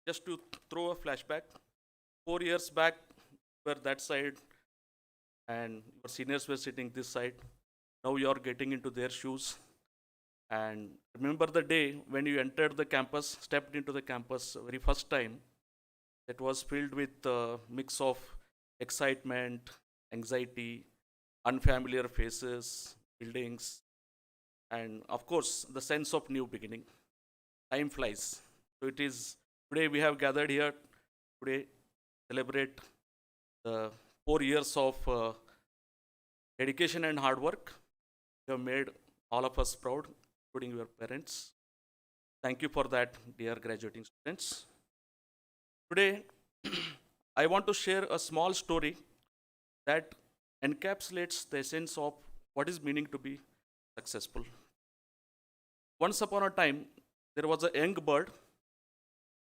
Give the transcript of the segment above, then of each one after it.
Just to throw a flashback, 4 years back, we were that side, and your seniors were sitting this side. Now you are getting into their shoes. And remember the day when you entered the campus, stepped into the campus very first time, that was filled with a mix of excitement, anxiety, unfamiliar faces, buildings, and of course, the sense of new beginning. Time flies. So it is today we have gathered here today celebrate the 4 years of dedication and hard work. You have made all of us proud, including your parents. Thank you for that, dear graduating students. Today, I want to share a small story that encapsulates the essence of what is meaning to be successful. Once upon a time, there was a young bird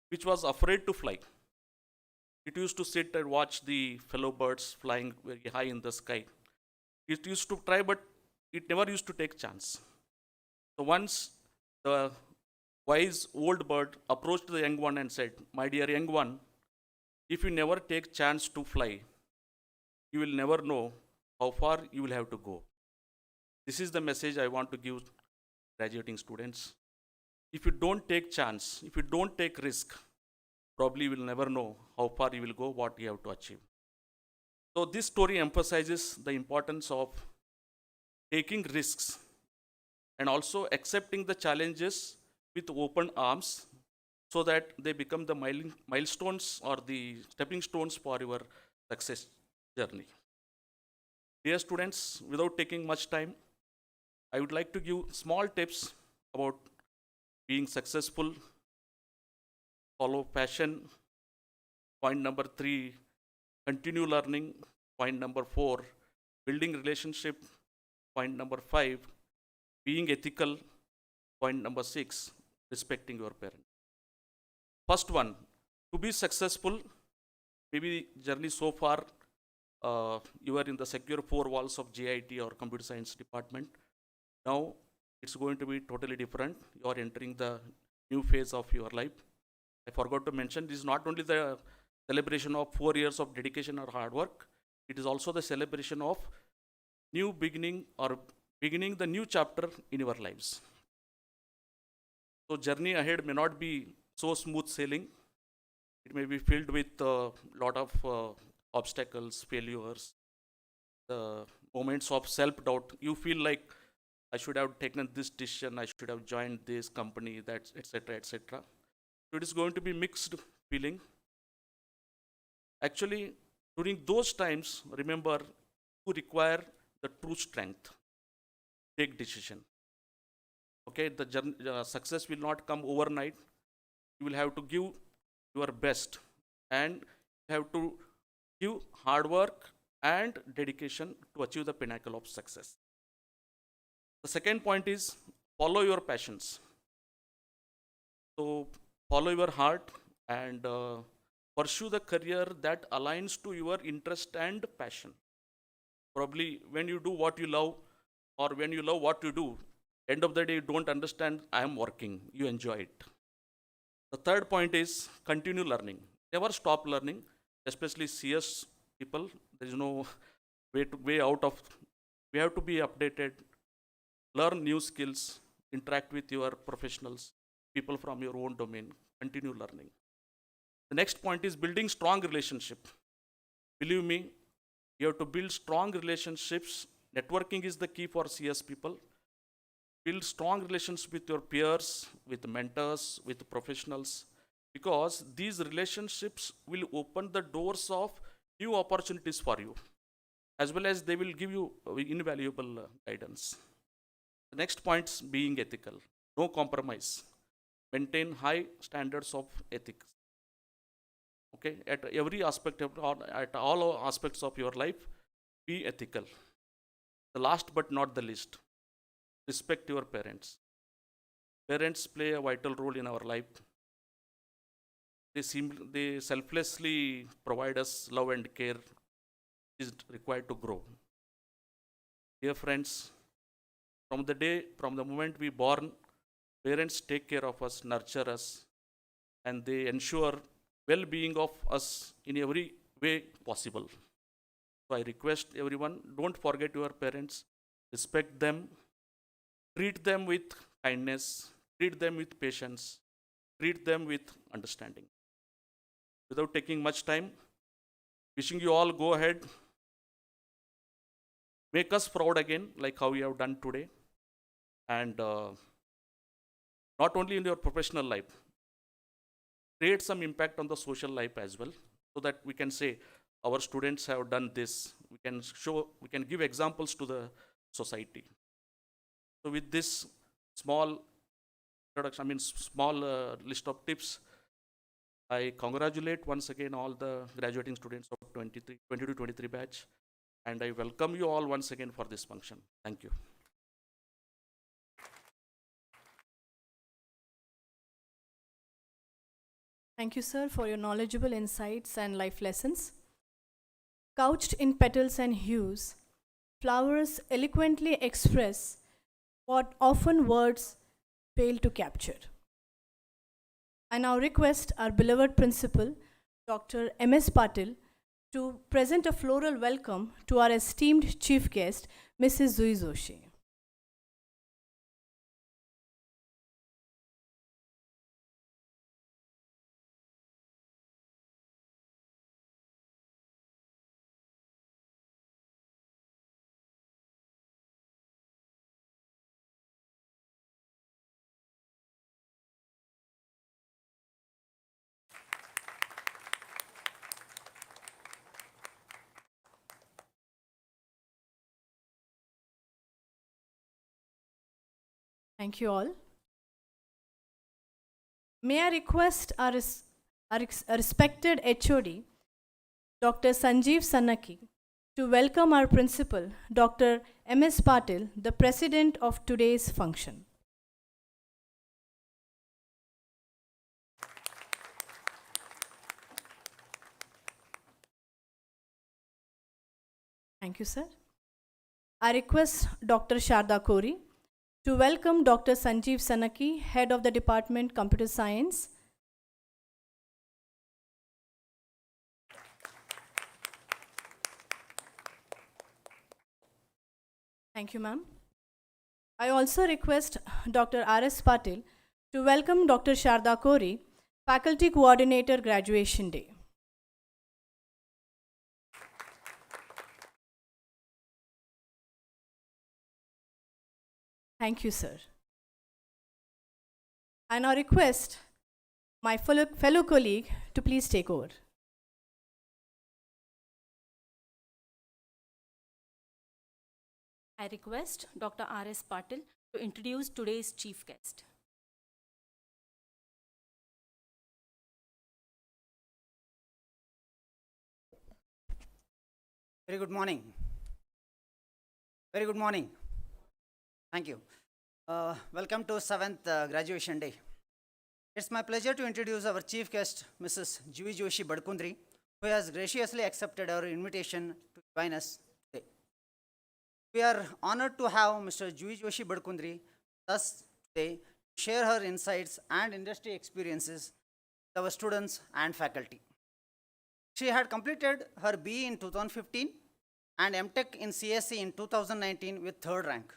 which was afraid to fly. It used to sit and watch the fellow birds flying very high in the sky. It used to try, but it never used to take chance. So once the wise old bird approached the young one and said, "My dear young one, if you never take chance to fly, you will never know how far you will have to go." This is the message I want to give graduating students. If you don't take chance, if you don't take risk, probably you will never know how far you will go, what you have to achieve. So this story emphasizes the importance of taking risks, and also accepting the challenges with open arms so that they become the milestones or the stepping stones for your success journey. Dear students, without taking much time, I would like to give small tips about being successful, follow passion. Point number 3, continue learning. Point number 4, building relationship. Point number 5, being ethical. Point number 6, respecting your parents. First one, to be successful, maybe journey so far, you are in the secure four walls of GIT or computer science department. Now it's going to be totally different. You are entering the new phase of your life. I forgot to mention, this is not only the celebration of 4 years of dedication or hard work, it is also the celebration of new beginning or beginning the new chapter in your lives. So journey ahead may not be so smooth sailing. It may be filled with a lot of obstacles, failures, the moments of self-doubt. You feel like I should have taken this decision, I should have joined this company, that etc. etc. So it is going to be mixed feeling. Actually, during those times, remember, you require the true strength. Take decision. Okay, the journey, success will not come overnight. You will have to give your best, and you have to give hard work and dedication to achieve the pinnacle of success. The second point is follow your passions. So follow your heart and pursue the career that aligns to your interest and passion. Probably when you do what you love, or when you love what you do, end of the day you don't understand I am working, you enjoy it. The third point is continue learning. Never stop learning, especially CS people. There is no way out of. We have to be updated, learn new skills, interact with your professionals, people from your own domain, continue learning. The next point is building strong relationship. Believe me, you have to build strong relationships. Networking is the key for CS people. Build strong relations with your peers, with mentors, with professionals, because these relationships will open the doors of new opportunities for you, as well as they will give you invaluable guidance. The next point is being ethical. No compromise. Maintain high standards of ethics. Okay, at every aspect of, or at all aspects of your life, be ethical. The last but not the least, respect your parents. Parents play a vital role in our life. They selflessly provide us love and care is required to grow. Dear friends, from the moment we born, parents take care of us, nurture us, and they ensure well-being of us in every way possible. So I request everyone, don't forget your parents, respect them, treat them with kindness, treat them with patience, treat them with understanding. Without taking much time, wishing you all go ahead, make us proud again, like how you have done today, and not only in your professional life, create some impact on the social life as well, so that we can say our students have done this. We can give examples to the society. So with this small introduction, small list of tips, I congratulate once again all the graduating students of 22-23 batch, and I welcome you all once again for this function. Thank you. Thank you, sir, for your knowledgeable insights and life lessons. Couched in petals and hues, flowers eloquently express what often words fail to capture. I now request our beloved principal, Dr. M.S. Patil, to present a floral welcome to our esteemed chief guest, Mrs. Zui Joshi. Thank you all. May I request our respected HOD, Dr. Sanjeev Sanaki, to welcome our principal, Dr. M.S. Patil, the president of today's function. Thank you, sir. I request Dr. Sharda Kori to welcome Dr. Sanjeev Sanaki, Head of the Department Computer Science. Thank you, ma'am. I also request Dr. R.S. Patil to welcome Dr. Sharda Kori, Faculty Coordinator, Graduation Day. Thank you, sir. I now request my fellow colleague to please take over. I request Dr. R.S. Patil to introduce today's chief guest. Very good morning. Very good morning. Thank you. Welcome to 7th graduation day. It's my pleasure to introduce our chief guest, Mrs. Juvi Joshi Badkundri, who has graciously accepted our invitation to join us today. We are honored to have Mr. Juvi Joshi Badkundri with us today to share her insights and industry experiences with our students and faculty. She had completed her BE in 2015 and MTech in CSE in 2019 with 3rd rank.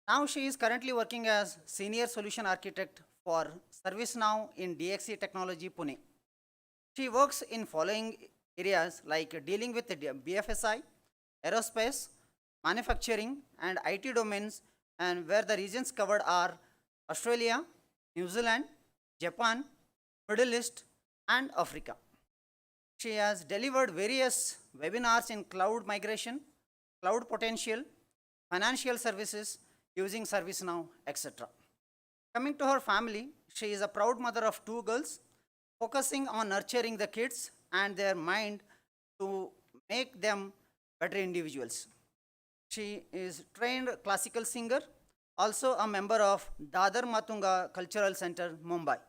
Now she is currently working as Senior Solution Architect for ServiceNow in DXC Technology, Pune. She works in following areas like dealing with the BFSI, aerospace, manufacturing, and IT domains, and where the regions covered are Australia, New Zealand, Japan, Middle East, and Africa. She has delivered various webinars in cloud migration, cloud potential, financial services, using ServiceNow, etc. Coming to her family, she is a proud mother of 2 girls, focusing on nurturing the kids and their mind to make them better individuals. She is trained classical singer, also a member of Dadar Matunga Cultural Center, Mumbai.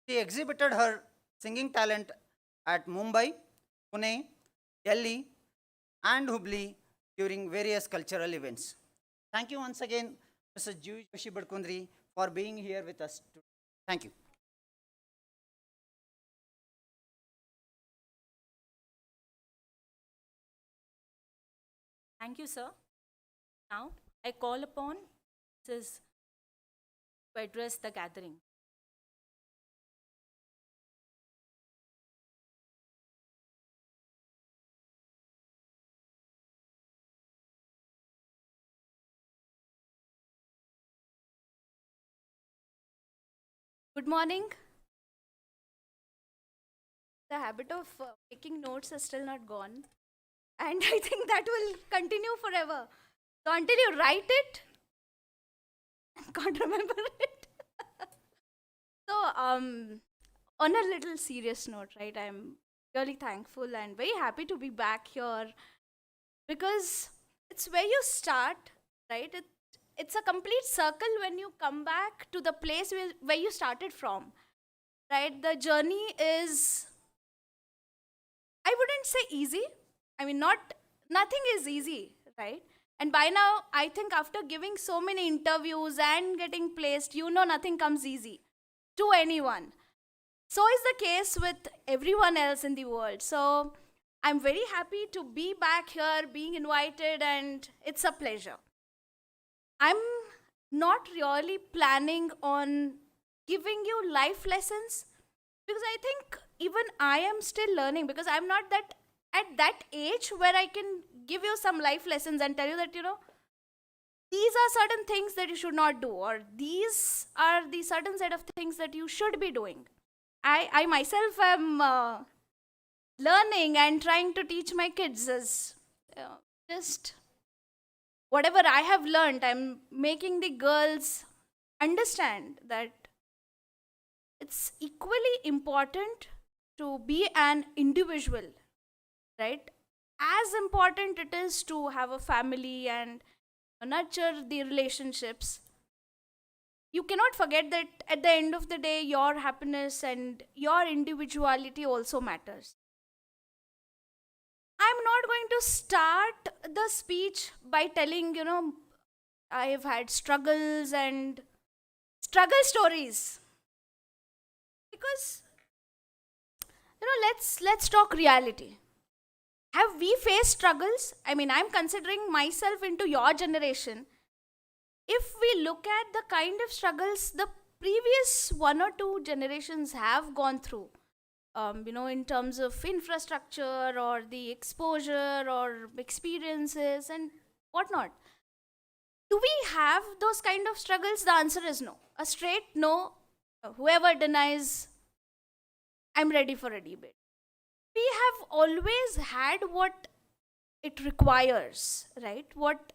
She exhibited her singing talent at Mumbai, Pune, Delhi, and Jubilee during various cultural events. Thank you once again, Mr. Juvi Joshi Badkundri, for being here with us today. Thank you. Thank you, sir. Now, I call upon Mrs. to address the gathering. Good morning. The habit of making notes is still not gone, and I think that will continue forever. So until you write it, can't remember it. So on a little serious note, right? I'm really thankful and very happy to be back here because it's where you start, right? It's a complete circle when you come back to the place where you started from, right? The journey is, I wouldn't say easy. I mean, nothing is easy, right? And by now, I think after giving so many interviews and getting placed, nothing comes easy to anyone. So is the case with everyone else in the world. So I'm very happy to be back here, being invited, and it's a pleasure. I'm not really planning on giving you life lessons because I think even I am still learning, because I'm not that at that age where I can give you some life lessons and tell you that, these are certain things that you should not do, or these are the certain set of things that you should be doing. I myself am learning and trying to teach my kids as just whatever I have learned, I'm making the girls understand that it's equally important to be an individual, right? As important it is to have a family and nurture the relationships. You cannot forget that at the end of the day, your happiness and your individuality also matters. I'm not going to start the speech by telling, I have had struggles and struggle stories. Because, let's talk reality. Have we faced struggles? I mean, I'm considering myself into your generation. If we look at the kind of struggles the previous one or two generations have gone through, in terms of infrastructure or the exposure or experiences and whatnot, do we have those kind of struggles? The answer is no. A straight no. Whoever denies, I'm ready for a debate. We have always had what it requires, right? What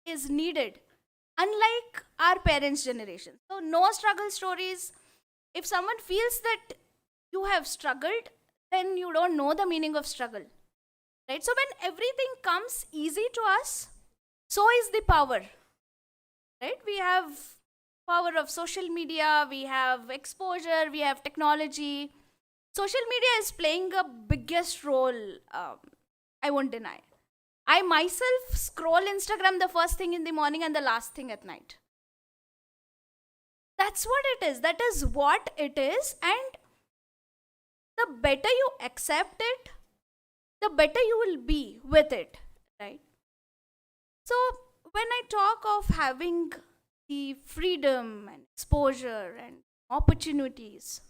is needed, unlike our parents' generation. So, no struggle stories. If someone feels that you have struggled, then you don't know the meaning of struggle, right? So, when everything comes easy to us, so is the power, right? We have power of social media, we have exposure, we have technology. Social media is playing a biggest role, I won't deny. I myself scroll Instagram the first thing in the morning and the last thing at night. That's what it is. That is what it is. And the better you accept it, the better you will be with it, right? So, when I talk of having the freedom and exposure and opportunities,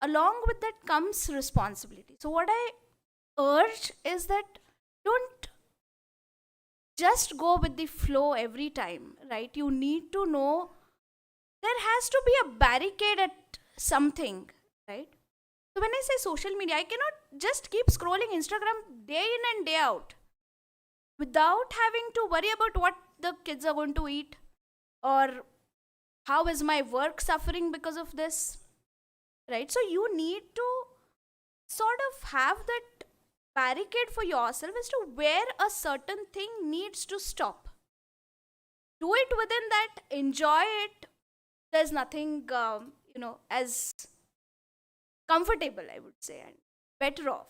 along with that comes responsibility. So, what I urge is that don't just go with the flow every time, right? You need to know there has to be a barricade at something, right? So, when I say social media, I cannot just keep scrolling Instagram day in and day out without having to worry about what the kids are going to eat or how is my work suffering because of this, right? So you need to sort of have that barricade for yourself as to where a certain thing needs to stop. Do it within that, enjoy it. There's nothing, as comfortable, I would say, and better off.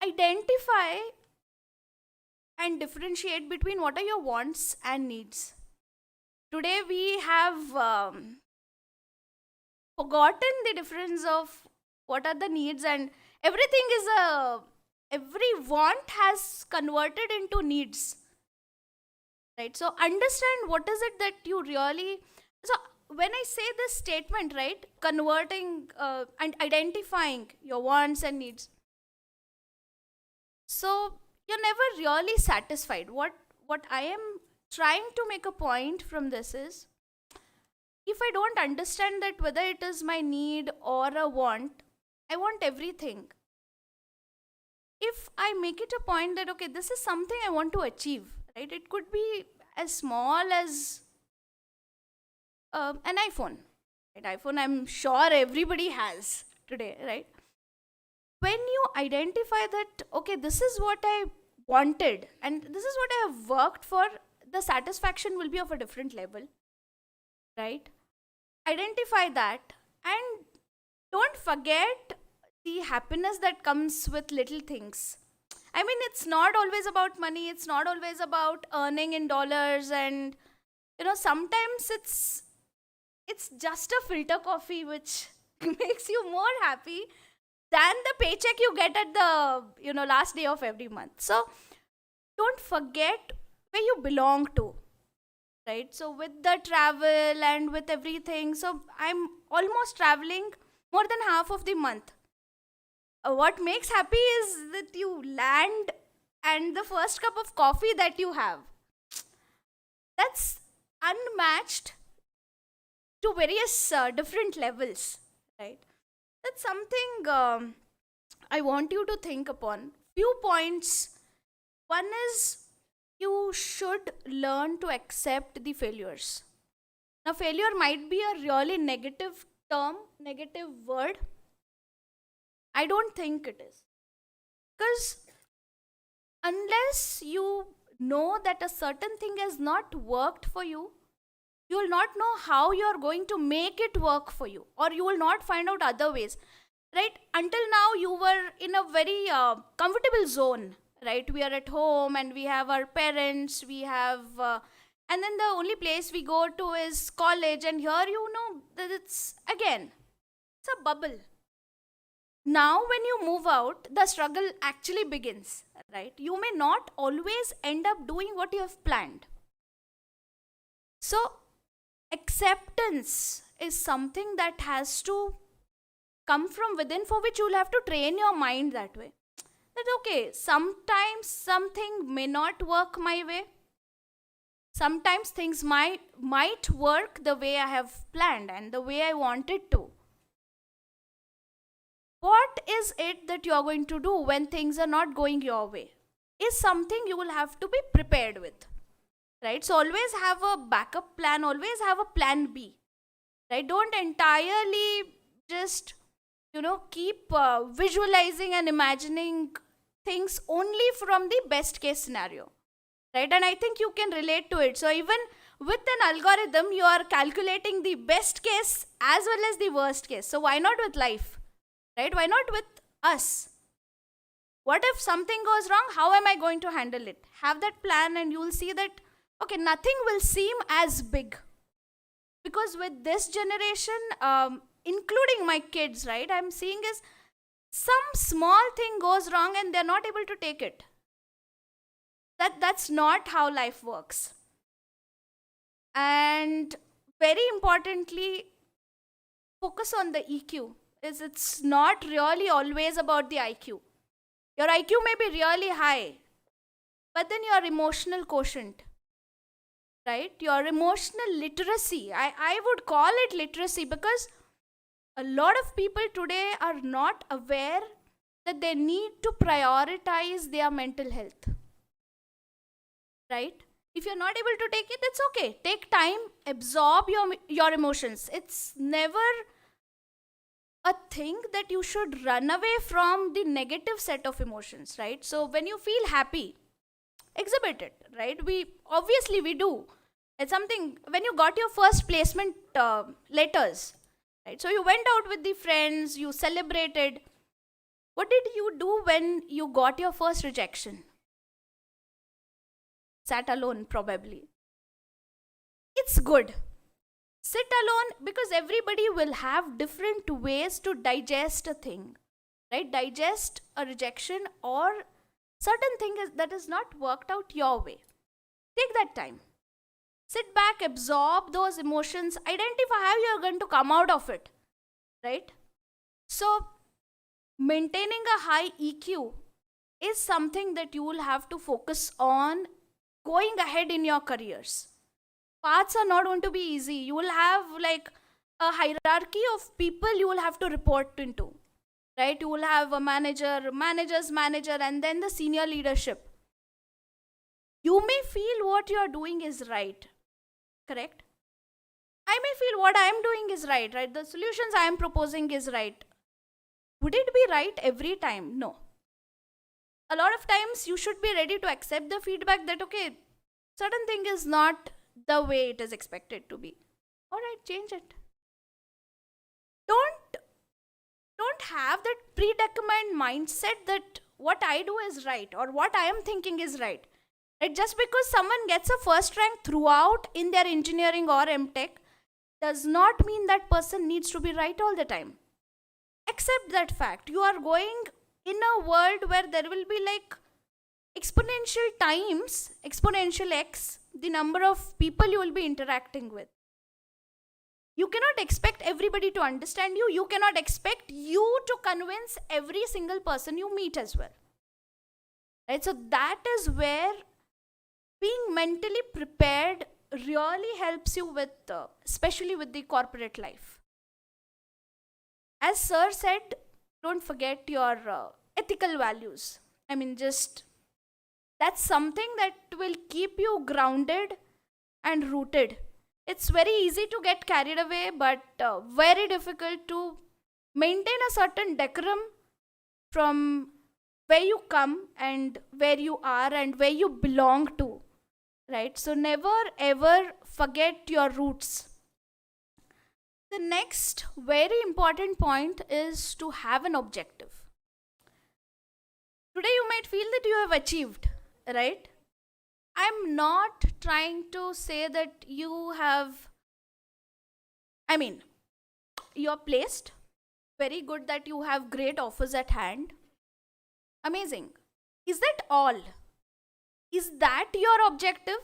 Identify and differentiate between what are your wants and needs. Today we have forgotten the difference of what are the needs, and every want has converted into needs, right? So understand what is it that you really, so when I say this statement, right, converting and identifying your wants and needs, so you're never really satisfied. What I am trying to make a point from this is, if I don't understand that whether it is my need or a want, I want everything. If I make it a point that, okay, this is something I want to achieve, right? It could be as small as an iPhone. Right? iPhone, I'm sure everybody has today, right? When you identify that, okay, this is what I wanted and this is what I have worked for, the satisfaction will be of a different level, right? Identify that and don't forget the happiness that comes with little things. I mean, it's not always about money, it's not always about earning in dollars, and sometimes it's just a filter coffee which makes you more happy than the paycheck you get at the last day of every month. So don't forget where you belong to, right? So with the travel and with everything, so I'm almost traveling more than half of the month. What makes happy is that you land and the first cup of coffee that you have, that's unmatched to various different levels, right? That's something I want you to think upon. few points. One is you should learn to accept the failures. Now, failure might be a really negative term, negative word. I don't think it is. Because unless you know that a certain thing has not worked for you, you will not know how you are going to make it work for you, or you will not find out other ways. Right? Until now, you were in a very comfortable zone. Right? We are at home and we have our parents, we have, and then the only place we go to is college, and here you know that it's a bubble. Now, when you move out, the struggle actually begins, right? You may not always end up doing what you have planned. So, acceptance is something that has to come from within, for which you'll have to train your mind that way. That, okay, sometimes something may not work my way. Sometimes things might work the way I have planned and the way I want it to. What is it that you are going to do when things are not going your way is something you will have to be prepared with, right? So always have a backup plan, always have a plan B, right? Don't entirely just, keep visualizing and imagining things only from the best case scenario, right? And I think you can relate to it. So even with an algorithm, you are calculating the best case as well as the worst case. So why not with life? Right? Why not with us? What if something goes wrong? How am I going to handle it? Have that plan and you will see that, okay, nothing will seem as big. Because with this generation, including my kids, right, I'm seeing is some small thing goes wrong and they're not able to take it. That's not how life works. And very importantly, focus on the EQ. It's not really always about the IQ. Your IQ may be really high, but then your emotional quotient, right? Your emotional literacy, I would call it literacy, because a lot of people today are not aware that they need to prioritize their mental health, right? If you're not able to take it, it's okay. Take time, absorb your emotions. It's never a thing that you should run away from the negative set of emotions, right? So when you feel happy, exhibit it, right? We do. It's something, when you got your first placement letters, right? So you went out with the friends, you celebrated. What did you do when you got your first rejection? Sat alone, probably. It's good. Sit alone, because everybody will have different ways to digest a thing, right? Digest a rejection or certain thing that is not worked out your way. Take that time. Sit back, absorb those emotions, identify how you are going to come out of it, right? So, maintaining a high EQ is something that you will have to focus on going ahead in your careers. Paths are not going to be easy. You will have like a hierarchy of people you will have to report into, right? You will have a manager's manager, and then the senior leadership. You may feel what you are doing is right, correct? I may feel what I am doing is right? The solutions I am proposing is right. Would it be right every time? No. A lot of times you should be ready to accept the feedback that, okay, certain thing is not the way it is expected to be. All right, change it. Don't have that predetermined mindset that what I do is right or what I am thinking is right. Right? Just because someone gets a first rank throughout in their engineering or MTech does not mean that person needs to be right all the time. Accept that fact. You are going in a world where there will be like exponential times, exponential X, the number of people you will be interacting with. You cannot expect everybody to understand you. You cannot expect you to convince every single person you meet as well. Right? So that is where being mentally prepared really helps you with, especially with the corporate life. As Sir said, don't forget your ethical values. I mean, just that's something that will keep you grounded and rooted. It's very easy to get carried away, but very difficult to maintain a certain decorum from where you come and where you are and where you belong to, right? So never ever forget your roots. The next very important point is to have an objective. Today you might feel that you have achieved, right? I'm not trying to say that you have, I mean, you're placed. Very good that you have great offers at hand. Amazing. Is that all? Is that your objective?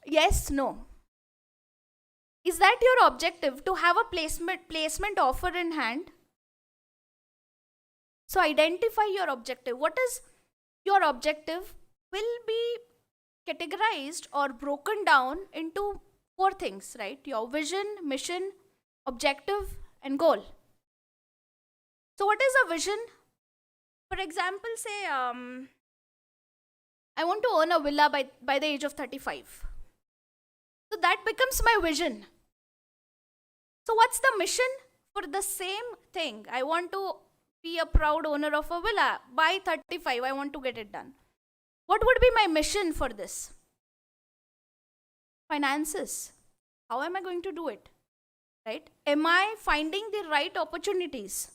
Yes, no. Is that your objective, to have a placement offer in hand? So identify your objective. What is your objective will be categorized or broken down into 4 things, right? Your vision, mission, objective, and goal. So what is a vision? For example, say I want to own a villa by the age of 35. So that becomes my vision. So what's the mission? For the same thing, I want to be a proud owner of a villa. By 35, I want to get it done. What would be my mission for this? Finances. How am I going to do it? Right? Am I finding the right opportunities?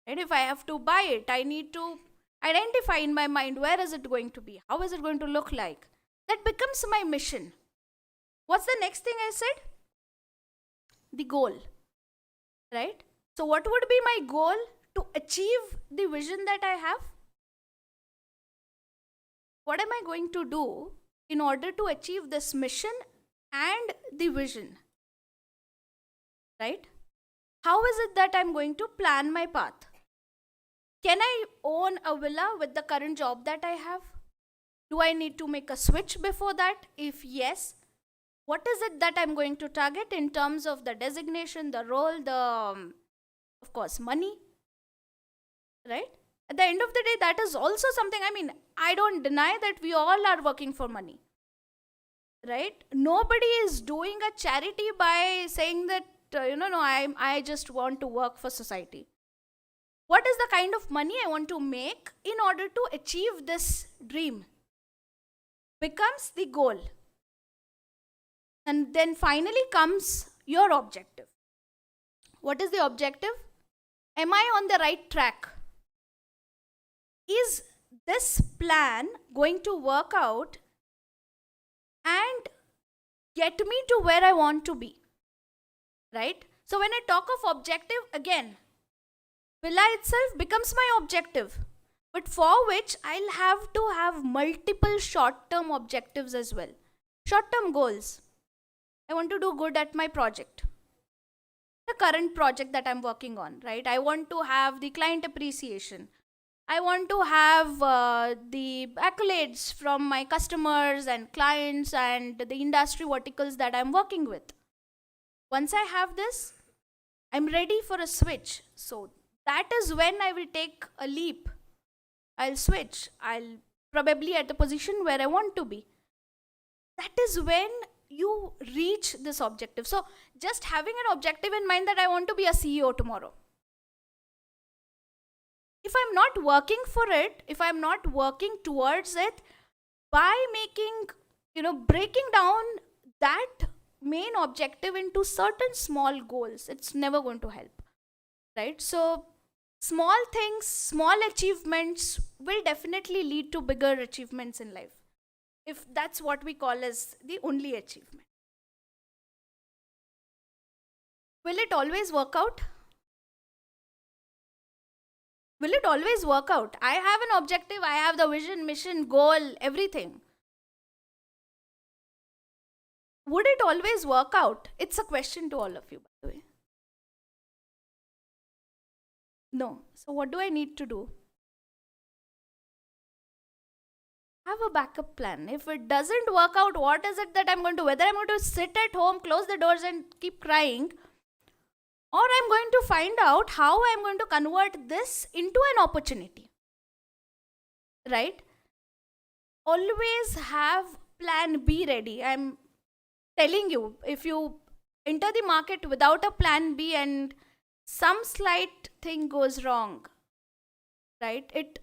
Right? If I have to buy it, I need to identify in my mind, where is it going to be? How is it going to look like? That becomes my mission. What's the next thing I said? The goal. Right? So what would be my goal to achieve the vision that I have? What am I going to do in order to achieve this mission and the vision? Right? How is it that I'm going to plan my path? Can I own a villa with the current job that I have? Do I need to make a switch before that? If yes, what is it that I'm going to target in terms of the designation, the role, of course, money? Right? At the end of the day, that is also something, I mean, I don't deny that we all are working for money. Right? Nobody is doing a charity by saying that, no, I just want to work for society. What is the kind of money I want to make in order to achieve this dream? Becomes the goal. And then finally comes your objective. What is the objective? Am I on the right track? Is this plan going to work out and get me to where I want to be? Right? So when I talk of objective, again, villa itself becomes my objective, but for which I'll have to have multiple short-term objectives as well. Short-term goals. I want to do good at my project, the current project that I'm working on, right? I want to have the client appreciation. I want to have the accolades from my customers and clients and the industry verticals that I'm working with. Once I have this, I'm ready for a switch. So that is when I will take a leap. I'll switch. I'll probably at the position where I want to be. That is when you reach this objective. So just having an objective in mind that I want to be a CEO tomorrow. If I'm not working for it, if I'm not working towards it, by making, breaking down that main objective into certain small goals, it's never going to help, right? So small things, small achievements will definitely lead to bigger achievements in life, if that's what we call as the only achievement. Will it always work out? Will it always work out? I have an objective, I have the vision, mission, goal, everything. Would it always work out? It's a question to all of you, by the way. No. So what do I need to do? Have a backup plan. If it doesn't work out, what is it that I'm going to do? Whether I'm going to sit at home, close the doors and keep crying, or I'm going to find out how I'm going to convert this into an opportunity. Right? Always have plan B ready. I'm telling you, if you enter the market without a plan B and some slight thing goes wrong, right, it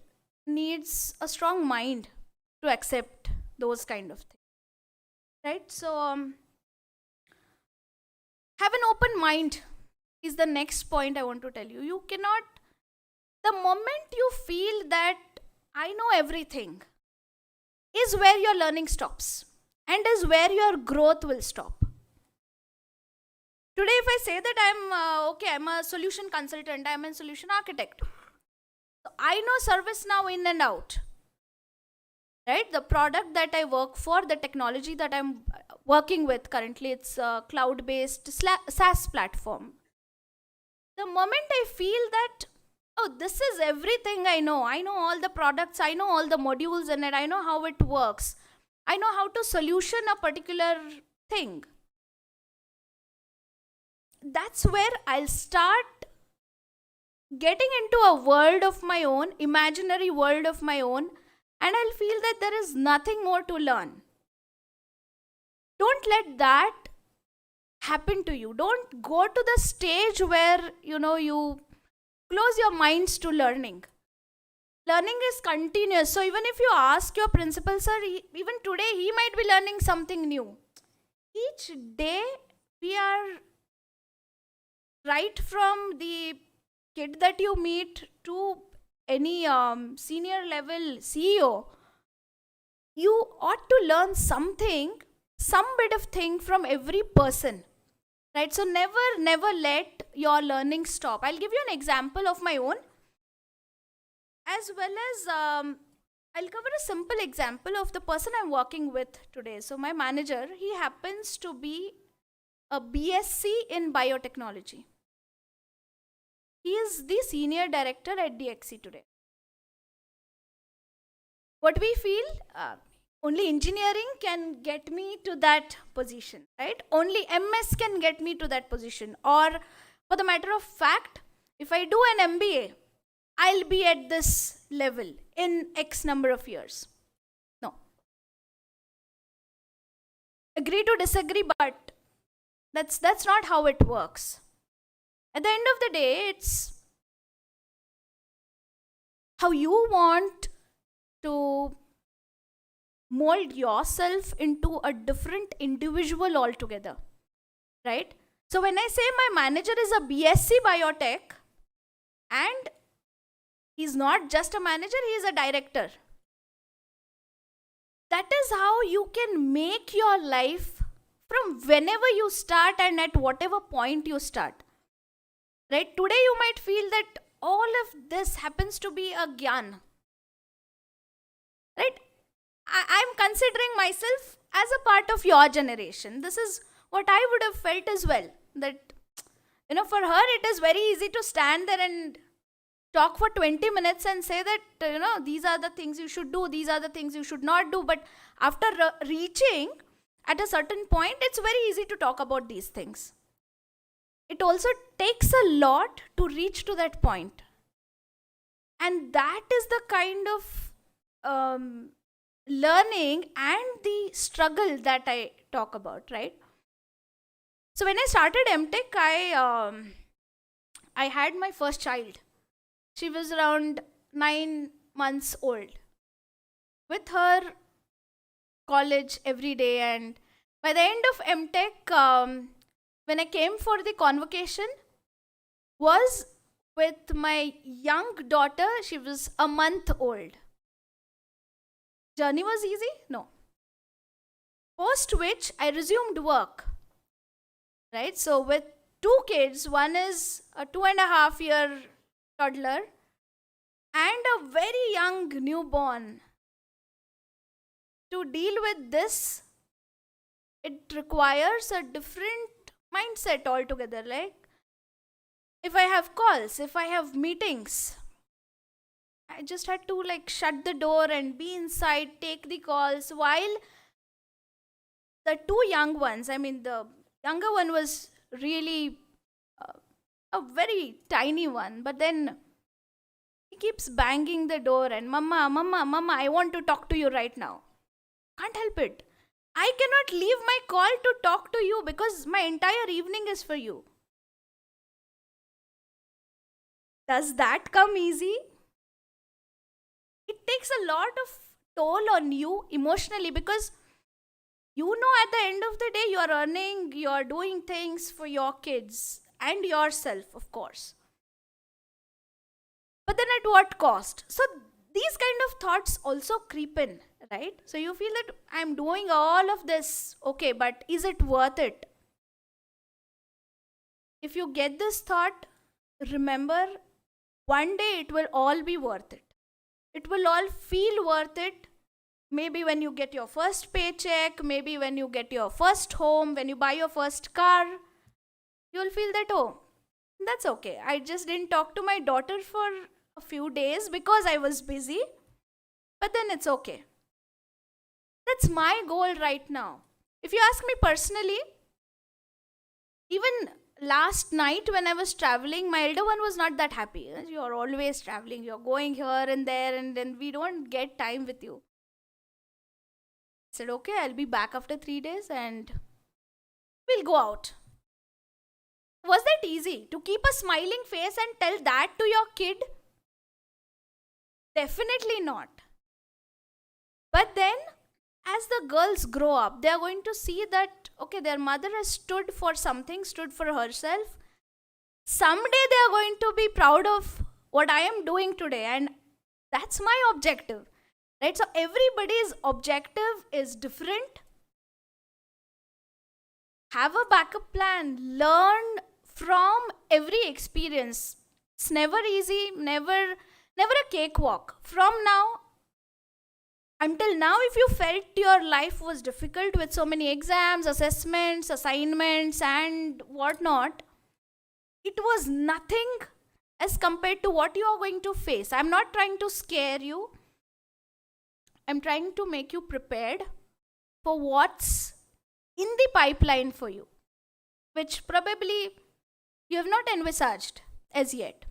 needs a strong mind to accept those kind of things, right? So have an open mind is the next point I want to tell you. You cannot, the moment you feel that I know everything, is where your learning stops and is where your growth will stop. Today, if I say that I'm a solution consultant, I'm a solution architect, so I know ServiceNow in and out, right? The product that I work for, the technology that I'm working with currently, it's a cloud-based SaaS platform. The moment I feel that, oh, this is everything I know all the products, I know all the modules in it, I know how it works, I know how to solution a particular thing, that's where I'll start getting into a world of my own, imaginary world of my own, and I'll feel that there is nothing more to learn. Don't let that happen to you. Don't go to the stage where, you close your minds to learning. Learning is continuous. So even if you ask your principal, sir, even today he might be learning something new. Each day we are, right from the kid that you meet to any senior level CEO, you ought to learn something, some bit of thing from every person, right? So never let your learning stop. I'll give you an example of my own, as well as I'll cover a simple example of the person I'm working with today. So my manager, he happens to be a BSc in biotechnology. He is the senior director at DXC today. What we feel, only engineering can get me to that position, right? Only MS can get me to that position. Or for the matter of fact, if I do an MBA, I'll be at this level in X number of years. No. Agree to disagree, but that's not how it works. At the end of the day, it's how you want to mold yourself into a different individual altogether, right? So when I say my manager is a BSc biotech and he's not just a manager, he is a director, that is how you can make your life from whenever you start and at whatever point you start, right? Today you might feel that all of this happens to be a gyan, right? I'm considering myself as a part of your generation. This is what I would have felt as well. That, for her it is very easy to stand there and talk for 20 minutes and say that, these are the things you should do, these are the things you should not do. But after reaching at a certain point, it's very easy to talk about these things. It also takes a lot to reach to that point. And that is the kind of learning and the struggle that I talk about, right? So when I started MTech, I had my first child. She was around 9 months old. With her, college every day, and by the end of MTech, when I came for the convocation, was with my young daughter. She was a month old. Journey was easy? No. Post which I resumed work, right? So with 2 kids, one is a 2.5-year toddler and a very young newborn. To deal with this, it requires a different mindset altogether. Like, if I have calls, if I have meetings, I just had to shut the door and be inside, take the calls, while the 2 young ones, the younger one was really a very tiny one, but then he keeps banging the door and, Mama, Mama, Mama, I want to talk to you right now. Can't help it. I cannot leave my call to talk to you because my entire evening is for you. Does that come easy? It takes a lot of toll on you emotionally because you know at the end of the day you are earning, you are doing things for your kids and yourself, of course. But then at what cost? So these kind of thoughts also creep in, right? So you feel that I'm doing all of this, okay, but is it worth it? If you get this thought, remember, one day it will all be worth it. It will all feel worth it. Maybe when you get your first paycheck, maybe when you get your first home, when you buy your first car, you'll feel that, oh, that's okay. I just didn't talk to my daughter for a few days because I was busy, but then it's okay. That's my goal right now. If you ask me personally, even last night when I was traveling, my elder one was not that happy. You're always traveling, you're going here and there, and then we don't get time with you. I said, okay, I'll be back after 3 days and we'll go out. Was that easy? To keep a smiling face and tell that to your kid? Definitely not. But then, as the girls grow up, they are going to see that, okay, their mother has stood for something, stood for herself. Someday they are going to be proud of what I am doing today, and that's my objective. Right? So everybody's objective is different. Have a backup plan. Learn from every experience. It's never easy, never a cakewalk. From now until now, if you felt your life was difficult with so many exams, assessments, assignments, and whatnot, it was nothing as compared to what you are going to face. I'm not trying to scare you. I'm trying to make you prepared for what's in the pipeline for you, which probably you have not envisaged as yet.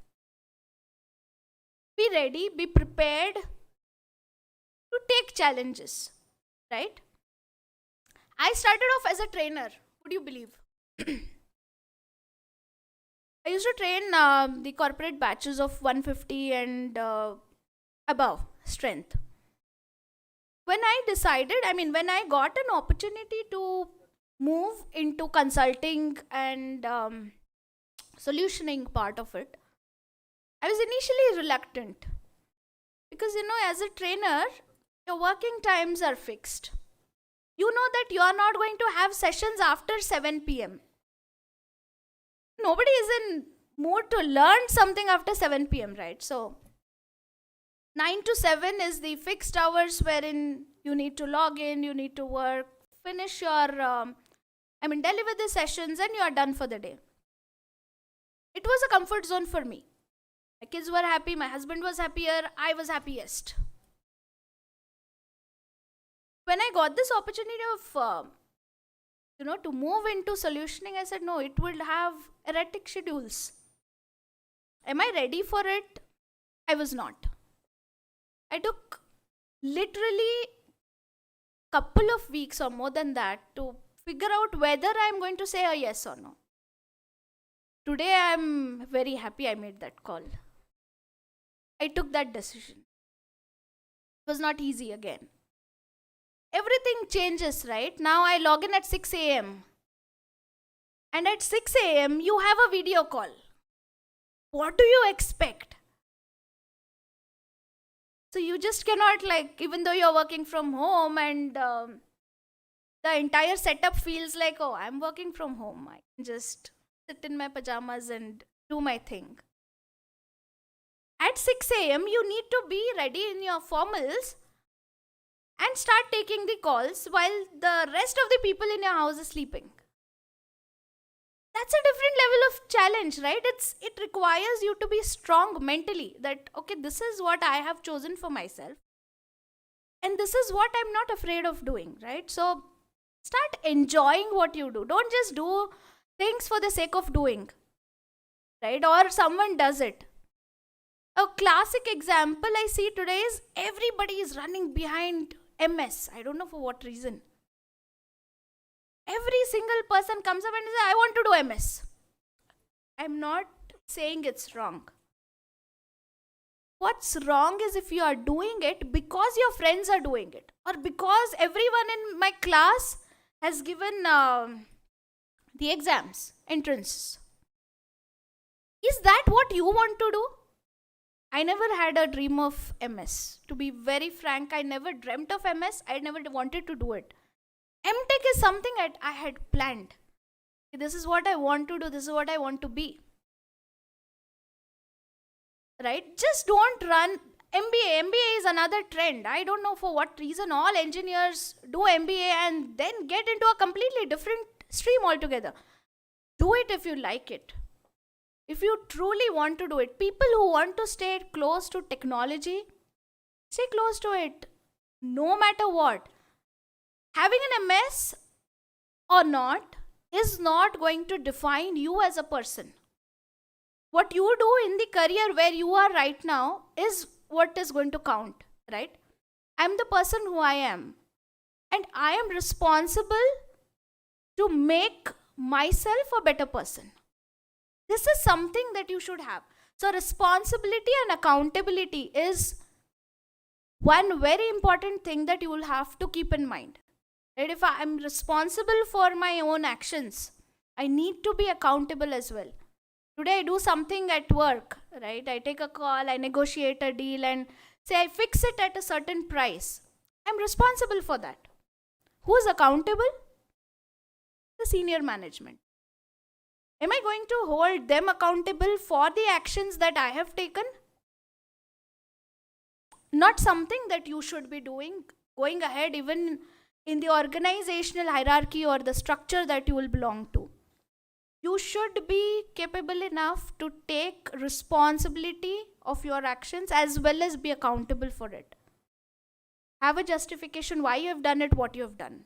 Be ready, be prepared to take challenges, right? I started off as a trainer. Would you believe? I used to train the corporate batches of 150 and above strength. When I got an opportunity to move into consulting and solutioning part of it, I was initially reluctant because, as a trainer, your working times are fixed. You know that you are not going to have sessions after 7 p.m. Nobody is in mood to learn something after 7 p.m., right? So 9 to 7 is the fixed hours wherein you need to log in, you need to work, finish your, deliver the sessions, and you are done for the day. It was a comfort zone for me. My kids were happy, my husband was happier, I was happiest. When I got this opportunity of, to move into solutioning, I said, no, it will have erratic schedules. Am I ready for it? I was not. I took literally couple of weeks or more than that to figure out whether I'm going to say a yes or no. Today I'm very happy I made that call. I took that decision. It was not easy again. Everything changes, right? Now I log in at 6 a.m. And at 6 a.m. you have a video call. What do you expect? So you just cannot, even though you're working from home and the entire setup feels like, oh, I'm working from home. I can just sit in my pajamas and do my thing. At 6 a.m., you need to be ready in your formals and start taking the calls while the rest of the people in your house is sleeping. That's a different level of challenge, right? It requires you to be strong mentally that, okay, this is what I have chosen for myself. And this is what I'm not afraid of doing, right? So start enjoying what you do. Don't just do things for the sake of doing. right? Or someone does it. A classic example I see today is everybody is running behind MS. I don't know for what reason. Every single person comes up and says, I want to do MS. I'm not saying it's wrong. What's wrong is if you are doing it because your friends are doing it, or because everyone in my class has given the exams, entrances. Is that what you want to do? I never had a dream of MS. To be very frank, I never dreamt of MS. I never wanted to do it. MTech is something I had planned. This is what I want to do. This is what I want to be. Right? Just don't run MBA. MBA is another trend. I don't know for what reason all engineers do MBA and then get into a completely different stream altogether. Do it if you like it. If you truly want to do it. People who want to stay close to technology, stay close to it no matter what. Having an MS or not is not going to define you as a person. What you do in the career where you are right now is what is going to count, right? I'm the person who I am. And I am responsible to make myself a better person. This is something that you should have. So responsibility and accountability is one very important thing that you will have to keep in mind. Right? If I am responsible for my own actions, I need to be accountable as well. Today I do something at work, right? I take a call, I negotiate a deal and say I fix it at a certain price. I'm responsible for that. Who is accountable? The senior management. Am I going to hold them accountable for the actions that I have taken? Not something that you should be doing, going ahead even in the organizational hierarchy or the structure that you will belong to. You should be capable enough to take responsibility of your actions as well as be accountable for it. Have a justification why you have done it, what you have done.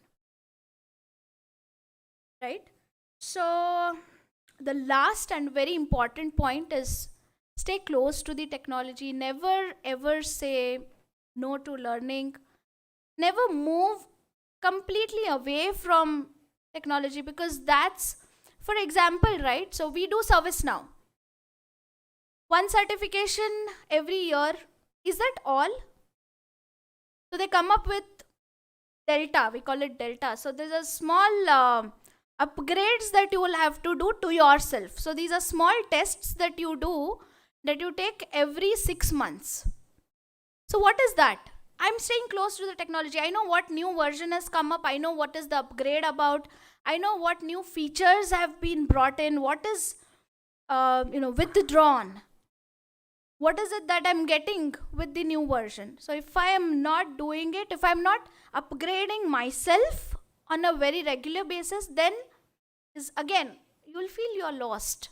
Right? So, the last and very important point is stay close to the technology. Never ever say no to learning. Never move completely away from technology, because that's, for example, right? So we do service now. One certification every year. Is that all? So they come up with Delta. We call it Delta. So there's a small upgrades that you will have to do to yourself. So these are small tests that you do, that you take every 6 months. So what is that? I'm staying close to the technology. I know what new version has come up. I know what is the upgrade about. I know what new features have been brought in. What is withdrawn. What is it that I'm getting with the new version? So if I am not doing it, if I'm not upgrading myself on a very regular basis, then is again, you will feel you're lost.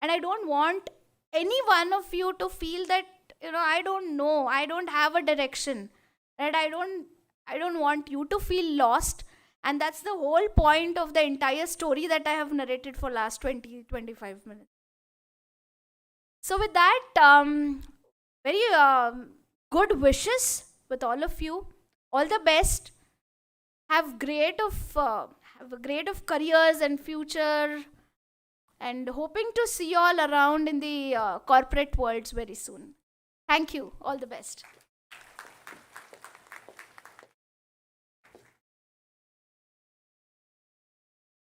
And I don't want any one of you to feel that, I don't know, I don't have a direction. Right? I don't want you to feel lost. And that's the whole point of the entire story that I have narrated for last 20-25 minutes. So with that, very good wishes with all of you. All the best. Have great of careers and future, and hoping to see you all around in the corporate worlds very soon. Thank you. All the best.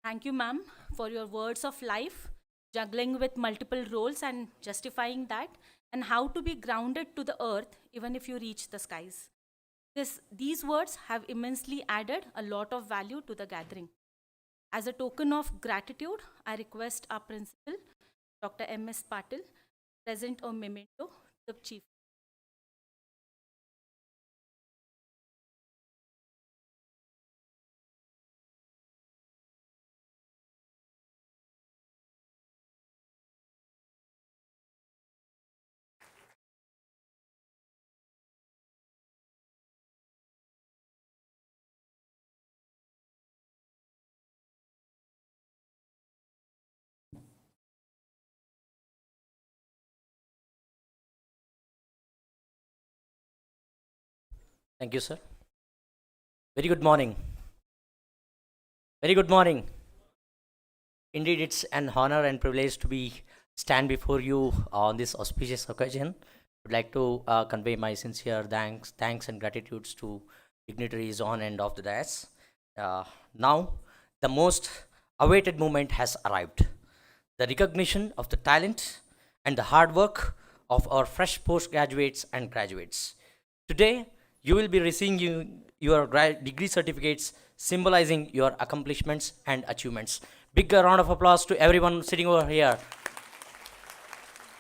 Thank you, ma'am, for your words of life, juggling with multiple roles and justifying that, and how to be grounded to the earth even if you reach the skies. These words have immensely added a lot of value to the gathering. As a token of gratitude, I request our principal, Dr. M.S. Patil, present a memento to the chief. Thank you, sir. Very good morning. Very good morning. Indeed, it's an honor and privilege to be stand before you on this auspicious occasion. Would like to convey my sincere thanks and gratitudes to dignitaries on and off the dais. Now, the most awaited moment has arrived. The recognition of the talent and the hard work of our fresh postgraduates and graduates. Today, you will be receiving your degree certificates symbolizing your accomplishments and achievements. Big round of applause to everyone sitting over here.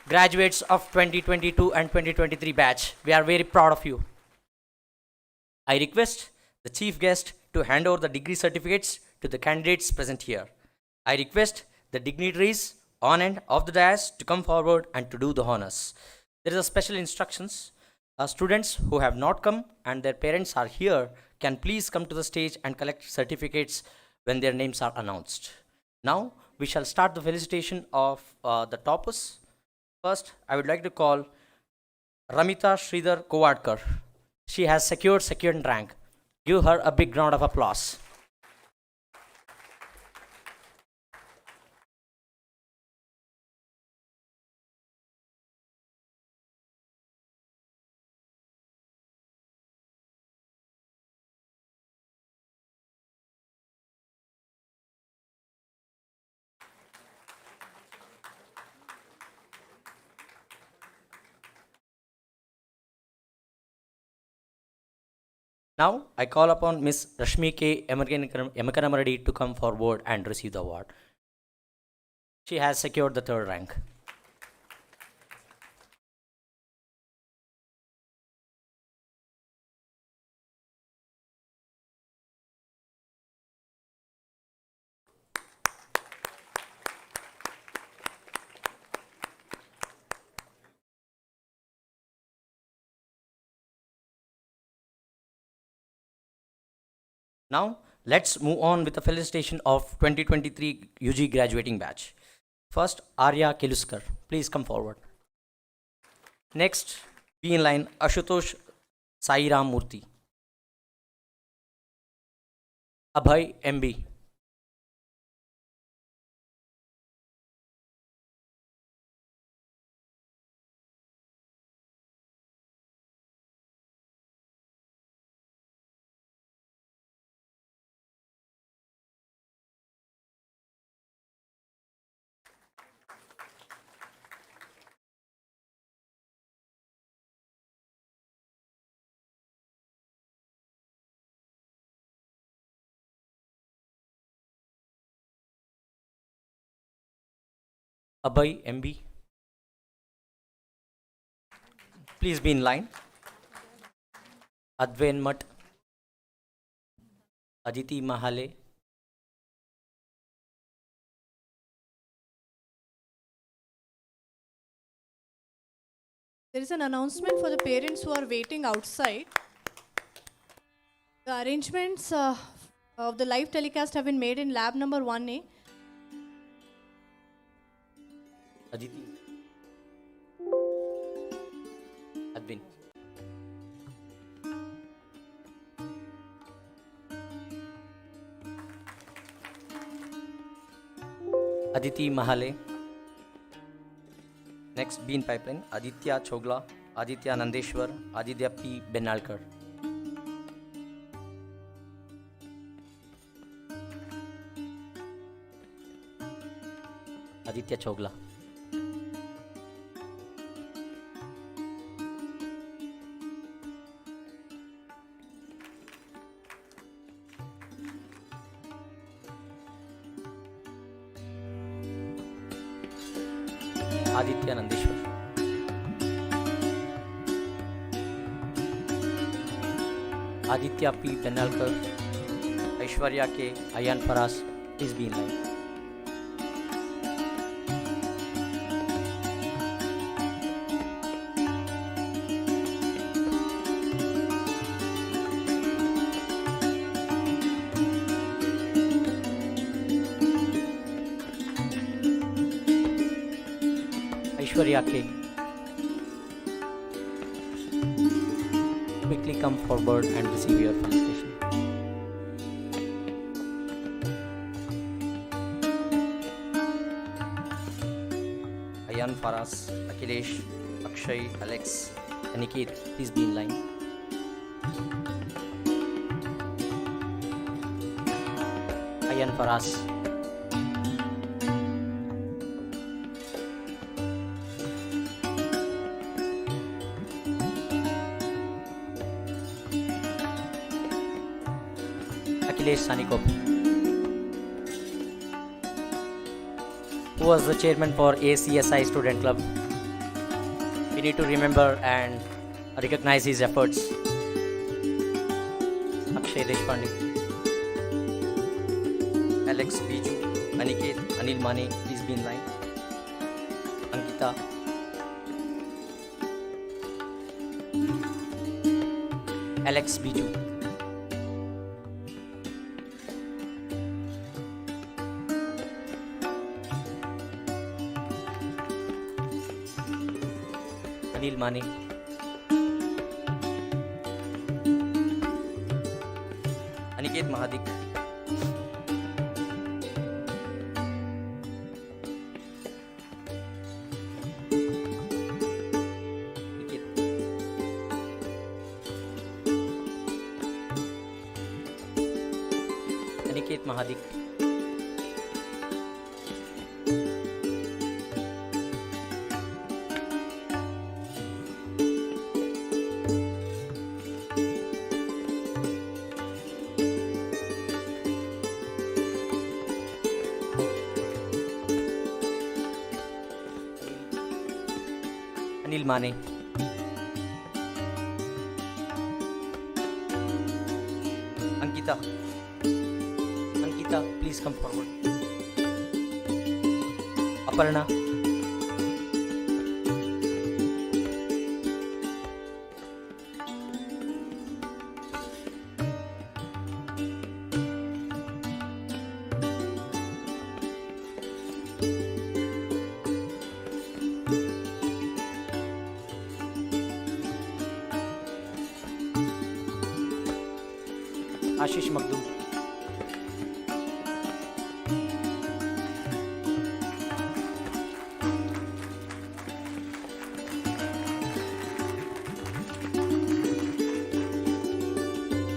Graduates of 2022 and 2023 batch, we are very proud of you. I request the chief guest to hand over the degree certificates to the candidates present here. I request the dignitaries on and off the dais to come forward and to do the honors. There is a special instructions. Students who have not come and their parents are here can please come to the stage and collect certificates when their names are announced. Now we shall start the felicitation of the toppers. First, I would like to call Ramita Sridhar Kovadkar. She has secured second rank. Give her a big round of applause. Now, I call upon Ms. Rashmi K. Emakanamaradi to come forward and receive the award. She has secured the third rank. Now, let's move on with the felicitation of 2023 UG graduating batch. First, Arya Keluskar. Please come forward. Next, be in line, Ashutosh Sairam Murthy. Abhay MB. Abhay MB. Please be in line. Advain Mat. Aditi Mahale. There is an announcement for the parents who are waiting outside. The arrangements of the live telecast have been made in lab number 1A. Aditi. Advin. Aditi Mahale. Next, Bean Pipeline, Aditya Chogla, Aditya Nandeshwar, Aditya P. Benalkar. Aditya Chogla. Aditya Nandeshwar. Aditya P. Benalkar. Aishwarya K. Ayan Faras. Please be in line. Aishwarya K. Quickly come forward and receive your felicitation. Ayan, Faraz, Akhilesh, Akshay, Alex, Aniket, please be in line. Ayan, Faraz. Akhilesh Sanikop, who was the chairman for ACSI Student Club. We need to remember and recognize his efforts. Akshay Deshpande, Alex Biju, Aniket, Anil Mane, please be in line. Ankita, Alex Biju, Anil Mane, Aniket Mahadik, Aniket, Aniket Mahadik, Anil Mane, Ankita, Ankita, please come forward. Aparna, Ashish Magdu,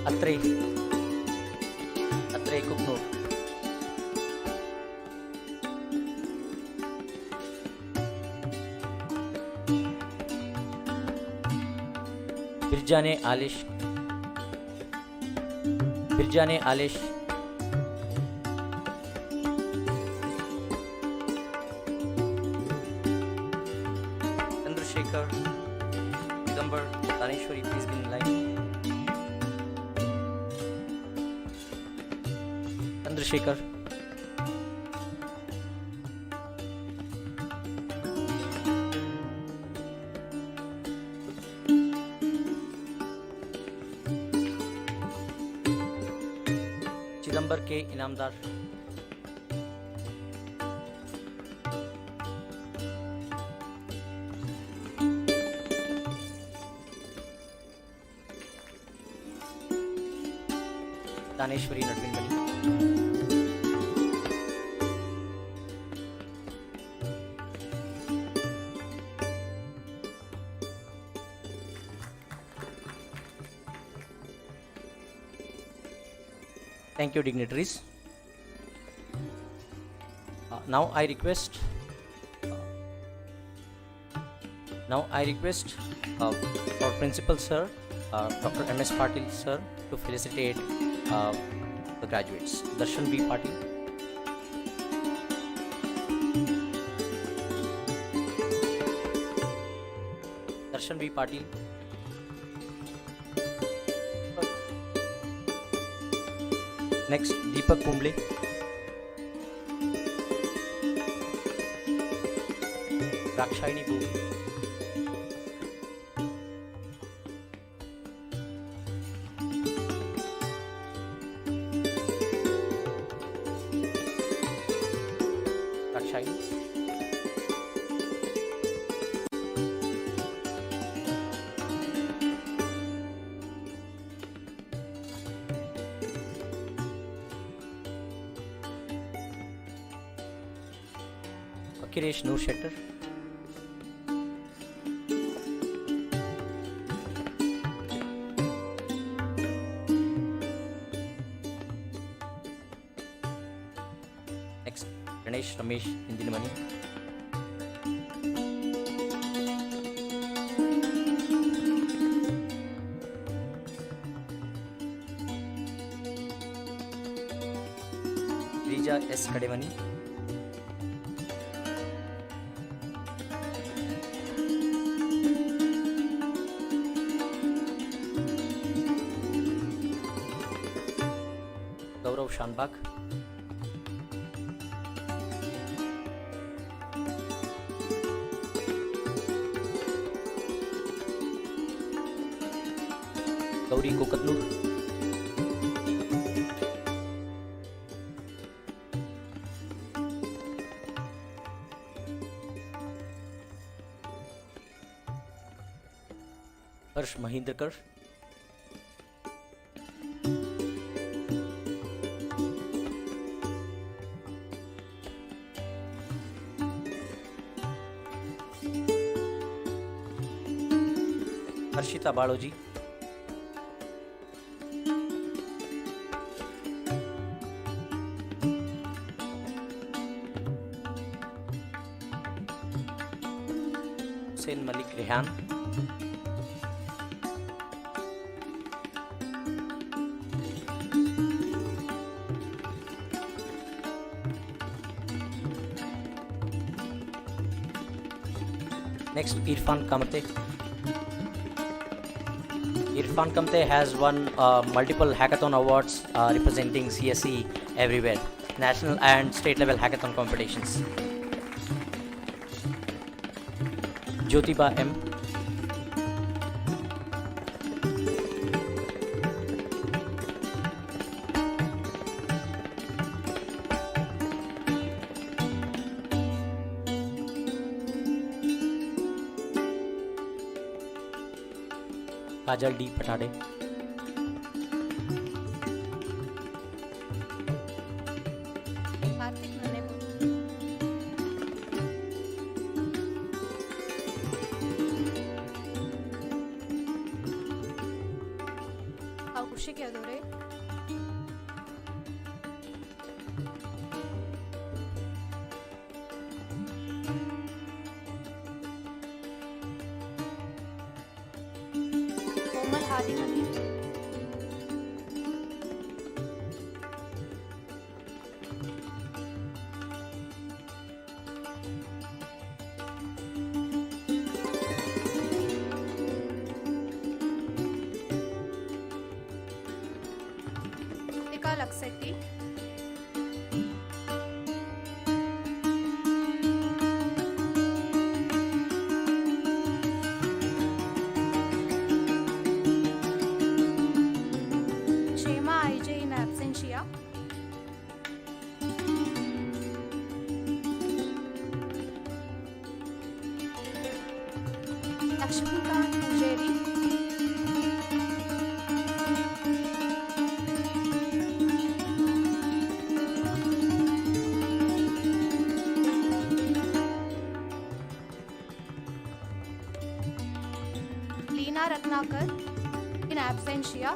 Atre, Atre Kuknur, Birjane Alish, Birjane Alish, Chandrasekhar, Pidambar, Taneshwari, please be in line. Chandrasekhar, Chidambar K. Inamdar, Taneshwari Nadvinmani, thank you, dignitaries. Now I request our principal sir, Dr. M.S. Patil sir, to felicitate the graduates. Darshan B. Patil, Darshan B. Patil, next Deepak Kumble, Rakshayani Bhu, Rakshayani, Kiresh Noor Shetter. Next, Ganesh Ramesh Indinimani. Rija S. Kademani. Gaurav Shanbag. Gauri Kokatnur. Harsh Mahindrakar. Harshita Baloji. Hussain Malik Rehan. Next, Irfan Kamte. Irfan Kamte has won multiple hackathon awards representing CSE everywhere, national and state level hackathon competitions. Jyotiba M. Kajal D. Patade. Karthik Nanepur. Kaushik Yadore. Komal Hadimani. Tika Laksetti. Shema IJ in absentia. Lakshmikant Pujeri. Leena Ratnakar in absentia.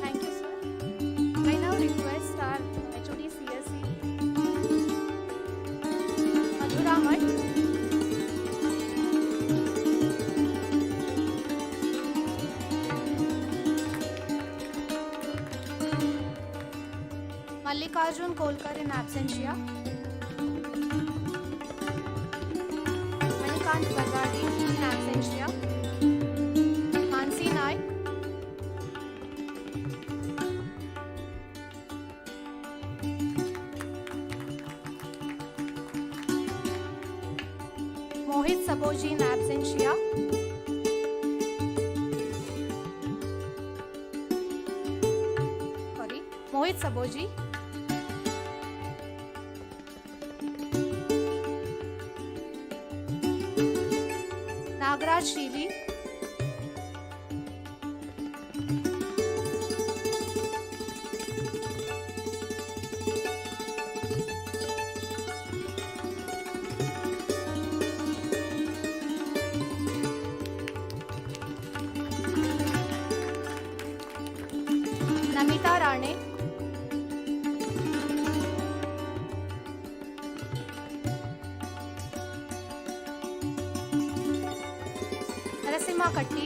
Thank you, sir. I now request our HOD CSE, Madhuraman, Mallikarjun Kolkar in absentia, Manikant Bagadi in absentia, Mansi Naik, Mohit Saboji in absentia, Mohit Saboji, Nagraj Sheely, माने, नरसिम्हा कट्टी,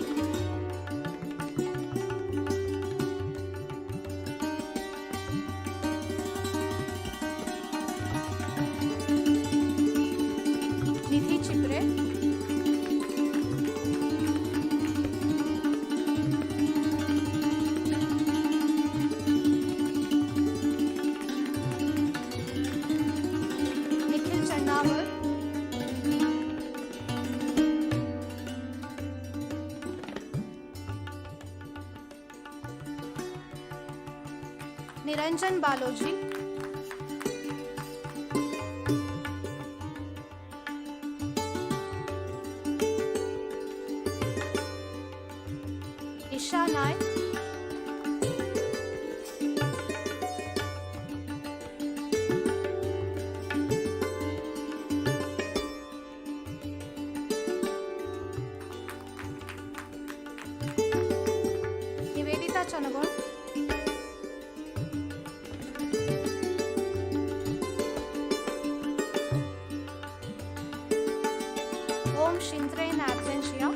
निधि चिपरे, निखिल चन्नावर, निरंजन बालोजी, ईशा नायक, निवेदिता चनगोण, ओम Shindre in absentia,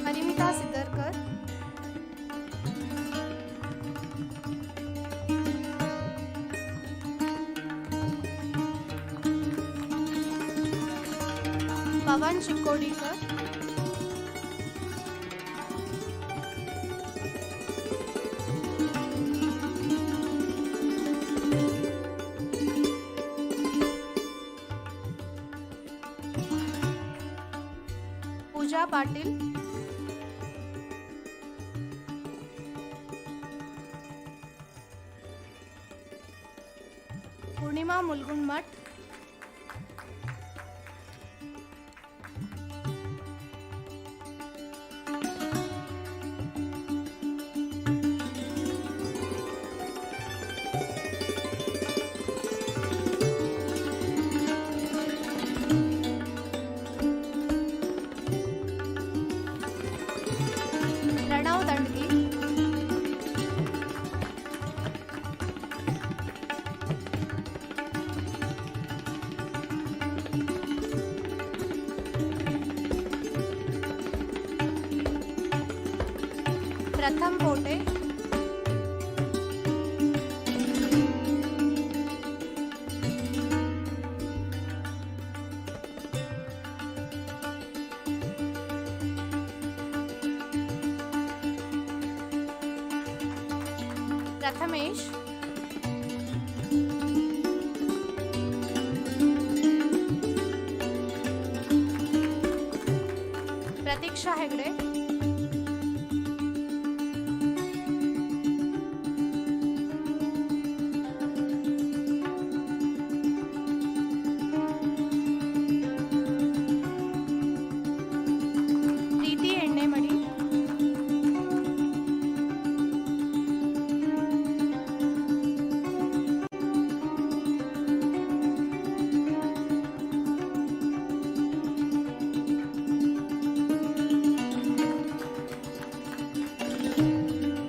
परिमिता सिद्धरकर, पवन चिक्कोडीकर, पूजा पाटिल, पूर्णिमा मुलगुंडमठ, प्रणव दंडगी, प्रथम पोटे, प्रथमेश, प्रतीक्षा हेगड़े, प्रीति एण्णेमडी,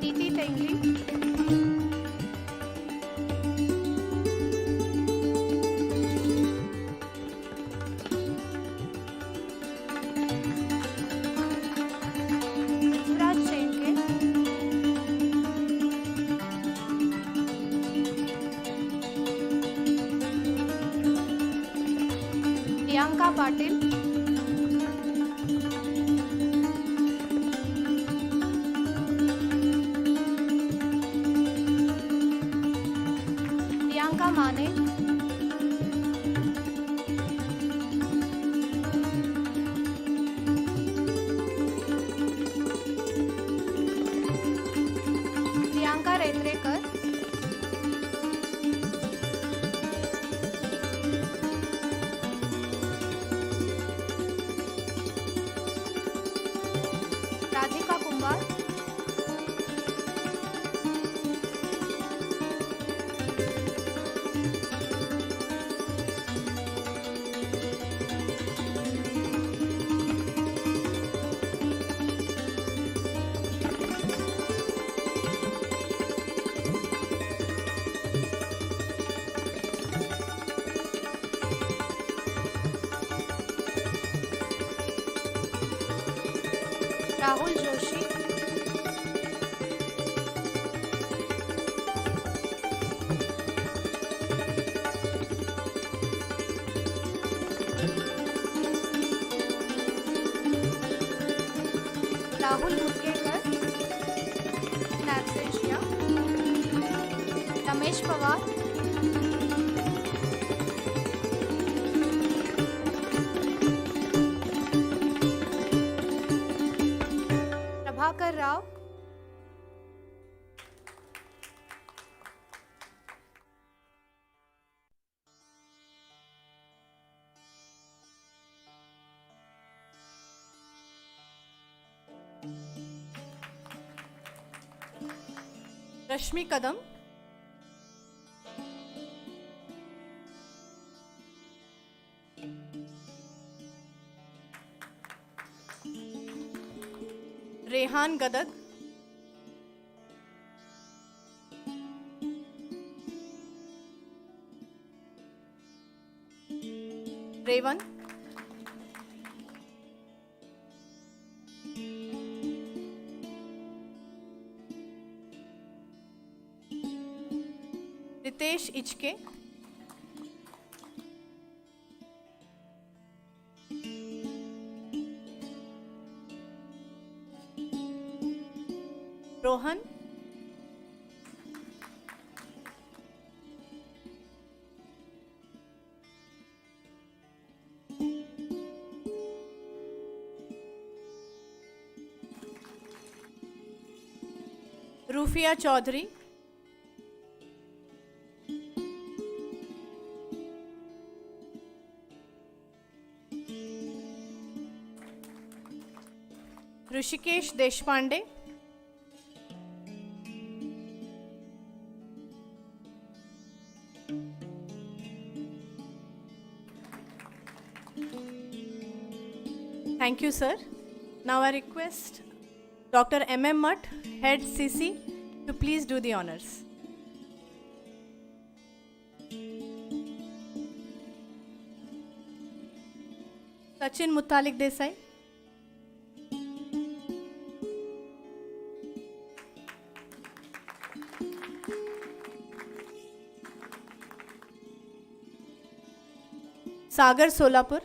प्रीति तेंगली, पृथ्वीराज चेंके, प्रियंका पाटिल, प्रियंका माने, Priyanka रेत्रेकर, Rahul Joshi. Rahul Mudgekar. In absentia. Ramesh Pawar. Prabhakar Rao. Rashmi Kadam. Rehan Gadag. Revan. Ritesh Ichke. Rohan. Rufia Chaudhary. Rishikesh Deshpande. Thank you, sir. Now I request Dr. M.M. Mutt, Head CC, to please do the honors. Sachin Muttalik Desai. Sagar Solapur.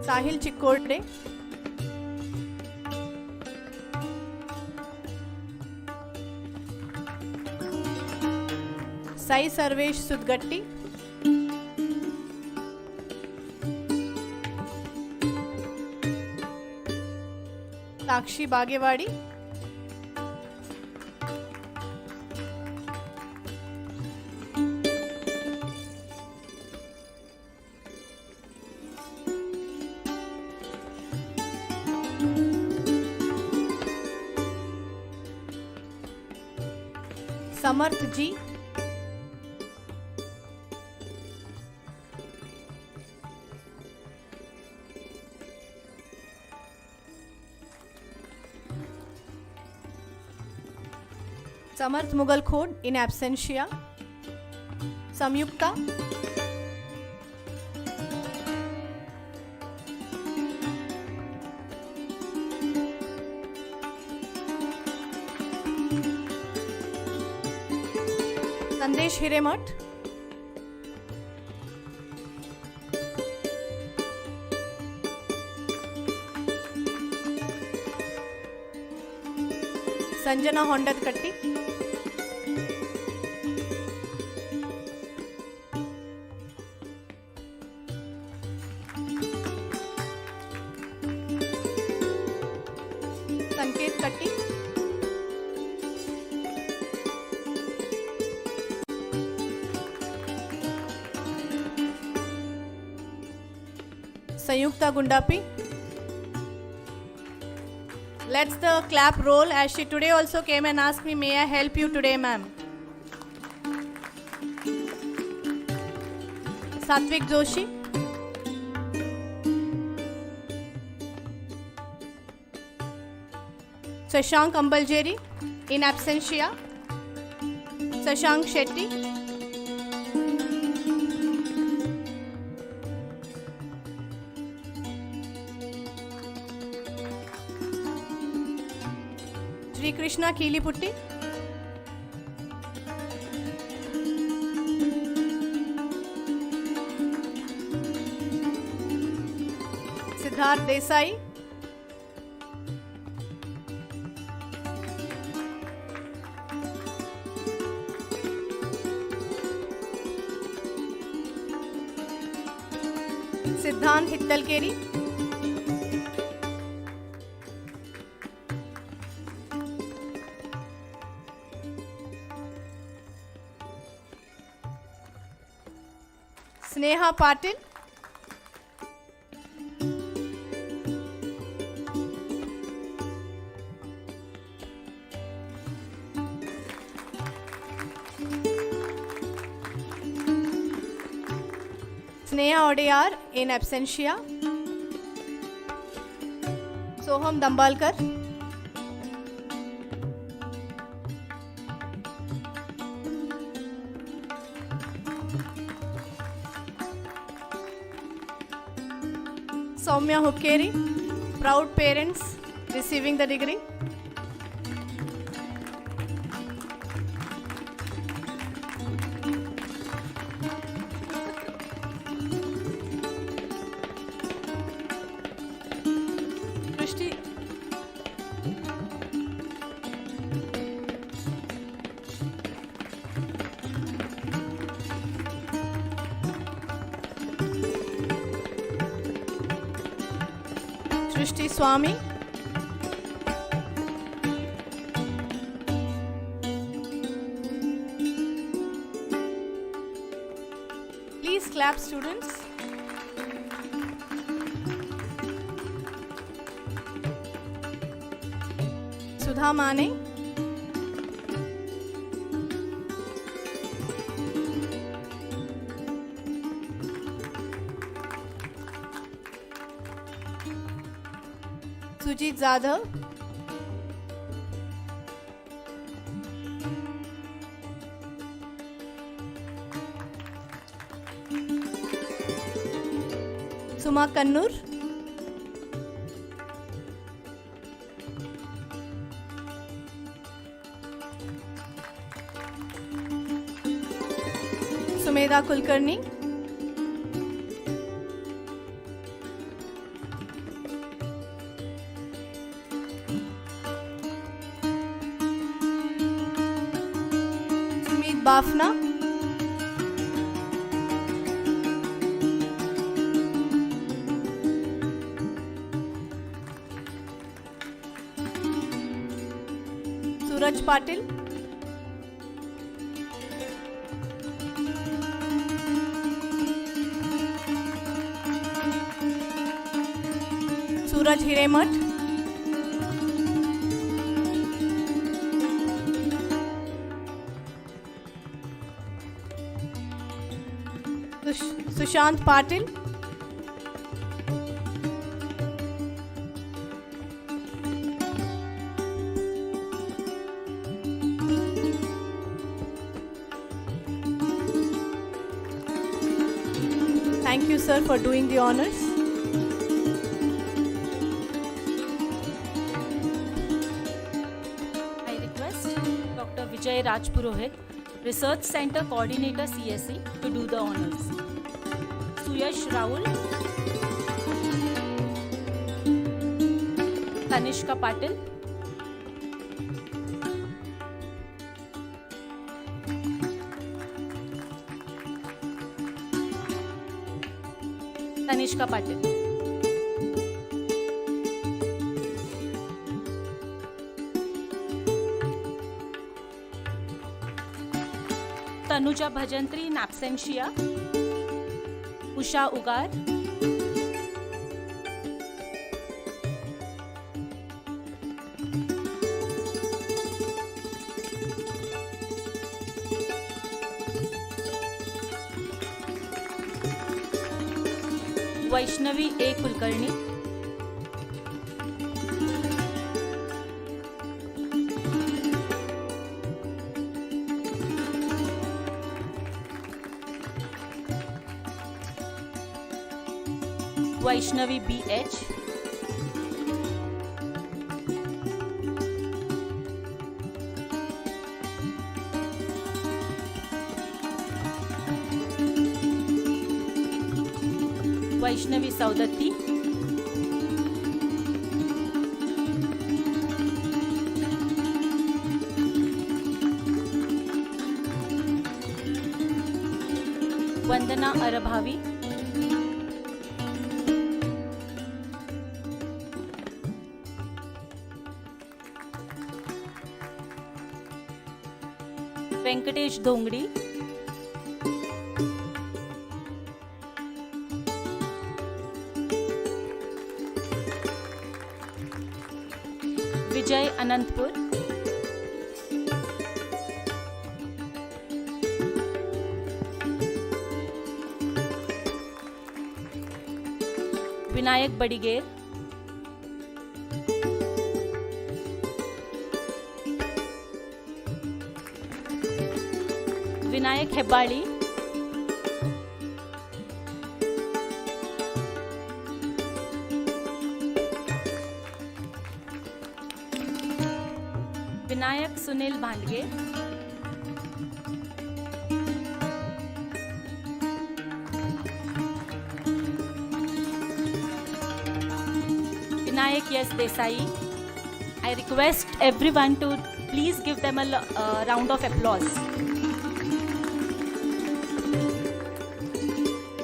Sahil Chikkorde. Sai Sarvesh Sudgatti. Sakshi Bagewadi. Samarth Ji. Samarth Mughal Khod in absentia. Samyukta. Sandesh Hiremat. Sanjana Hondadkatti. Sanket Katti. Sayukta Gundapi. Let's the clap roll, as she today also came and asked me, may I help you today, ma'am? Satvik Joshi. Sashank Ambaljeri in absentia. Sashank Shetty. Krishna Keeliputti. Siddharth Desai. Siddhant Hittalkeri. Sneha Patil. Sneha Odeyar in absentia. Soham Dambalkar. Soumya Hukkeri, proud parents receiving the degree. Srishti. Srishti Swami. Please clap, students. Sudha Mane. Sujit Zadhav. Suma Kannur. Sumedha Kulkarni. Sumit Bafna. Suraj Patil. Suraj Hiremat. Sushant Patil. Thank you, sir, for doing the honors. I request Dr. Vijay Rajpurohit, Research Center Coordinator CSE, to do the honors. Suyash Raul. Tanishka Patil. Tanishka Patil. Tanuja Bhajantri in absentia. Usha Ugar. Vaishnavi A. Kulkarni. Vaishnavi B.H. Vaishnavi Saudatti, Vandana Arabhavi, Venkatesh Dongdi, Vijay Anantpur, Vinayak Badiger, Vinayak Hebbali, Vinayak Sunil Bhandge, Vinayak Yes Desai. I request everyone to please give them a round of applause.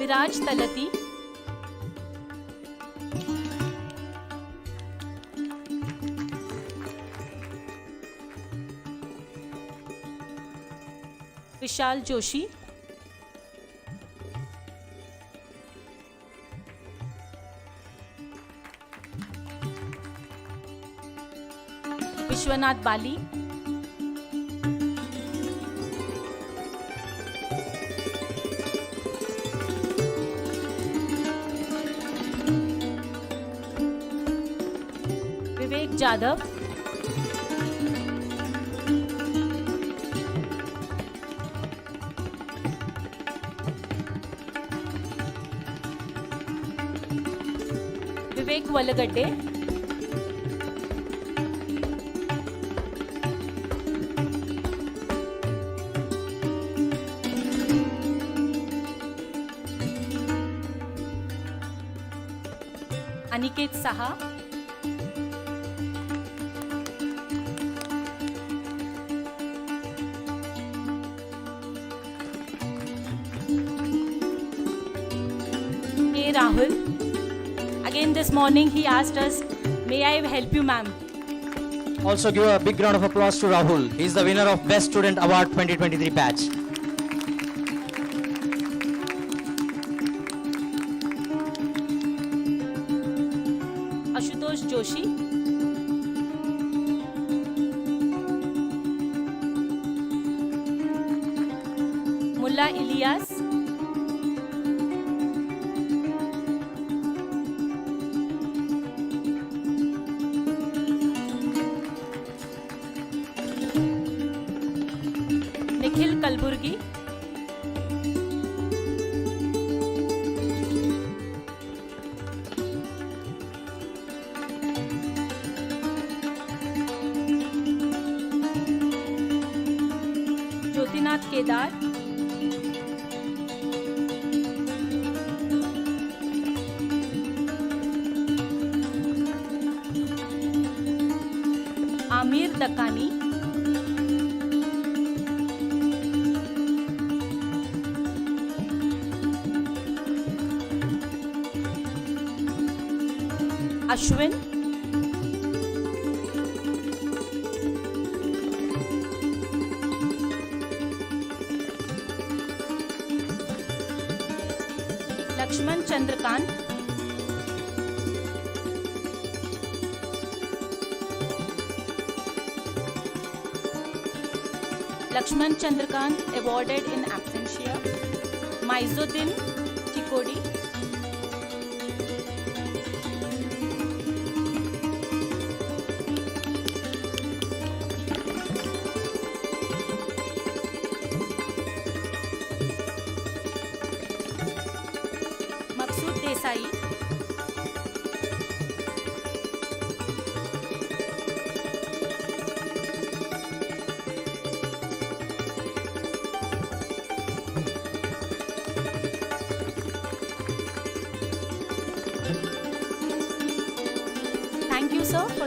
Viraj Talati, Vishal Joshi, Vishwanath Bali, Vivek Jadhav, Vivek Valagadde, Aniket Saha, K. Rahul. Again this morning he asked us, may I help you ma'am? Also give a big round of applause to Rahul. He is the winner of Best Student Award 2023 batch. Ashutosh Joshi, Mullah Ilyas, Nikhil Kalburgi, Jyotinath Kedar, Amir Dakani, Ashwin, Lakshman Chandrakant, Lakshman Chandrakant awarded in absentia, Maizuddin Tikodi, Maksud Desai,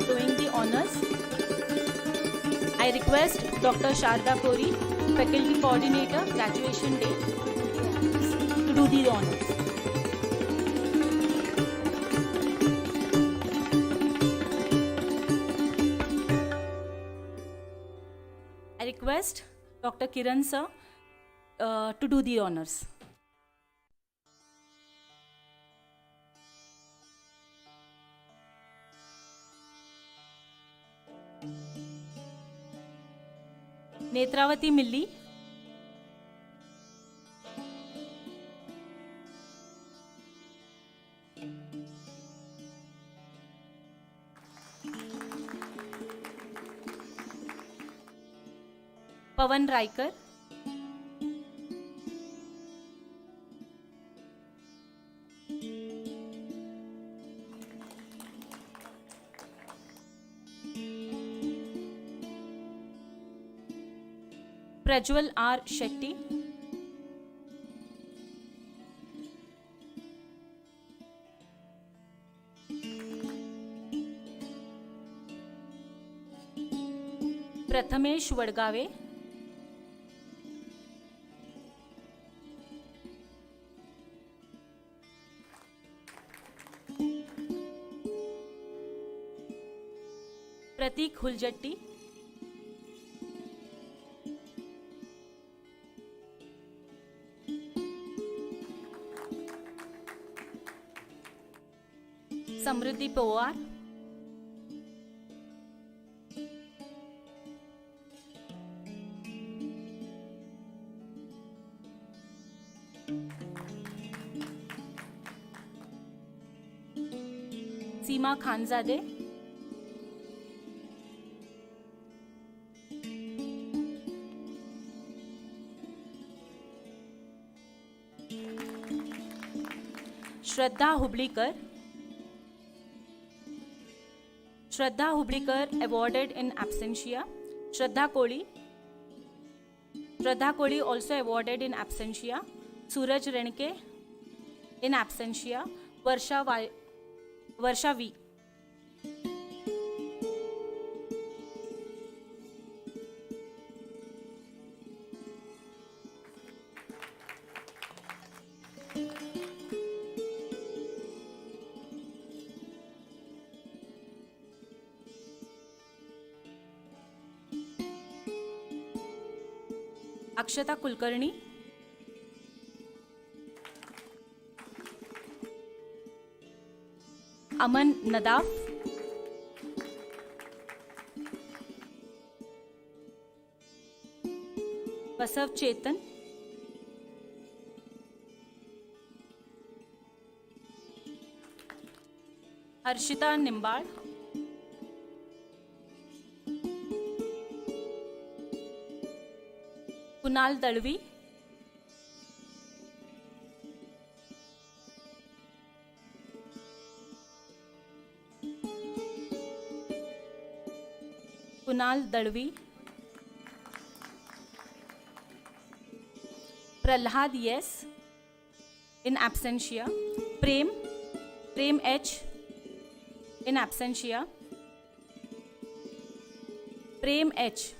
bestowing the honors. I request Dr. Sharda Kori, Faculty Coordinator, Graduation Day, to do the honors. I request Dr. Kiran sir to do the honors. Netravati Milli. Pavan Raikar. Prajwal R. Shetty. Prathamesh Vadgave. Pratik Huljatti. Samriddhi Pawar. Seema Khanzade. Shraddha Hublikar. Shraddha Hublikar awarded in absentia. Shraddha Koli. Shraddha Koli also awarded in absentia. Suraj Renke in absentia. Varsha V. Akshata Kulkarni. Aman Nadaf. Vasav Chetan. Harshita Nimbad. Kunal Dalvi. Kunal Dalvi. Prahlad Yes in absentia. Prem H in absentia. Prem H.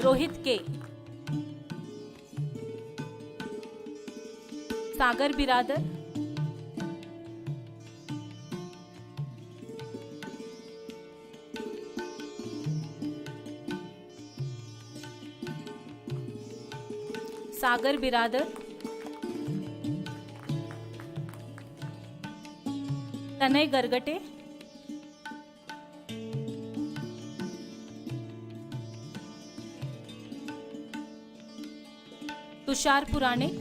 Rohit K. Sagar Biradar. Sagar Biradar. Tanay Gargate. Tushar Puranik.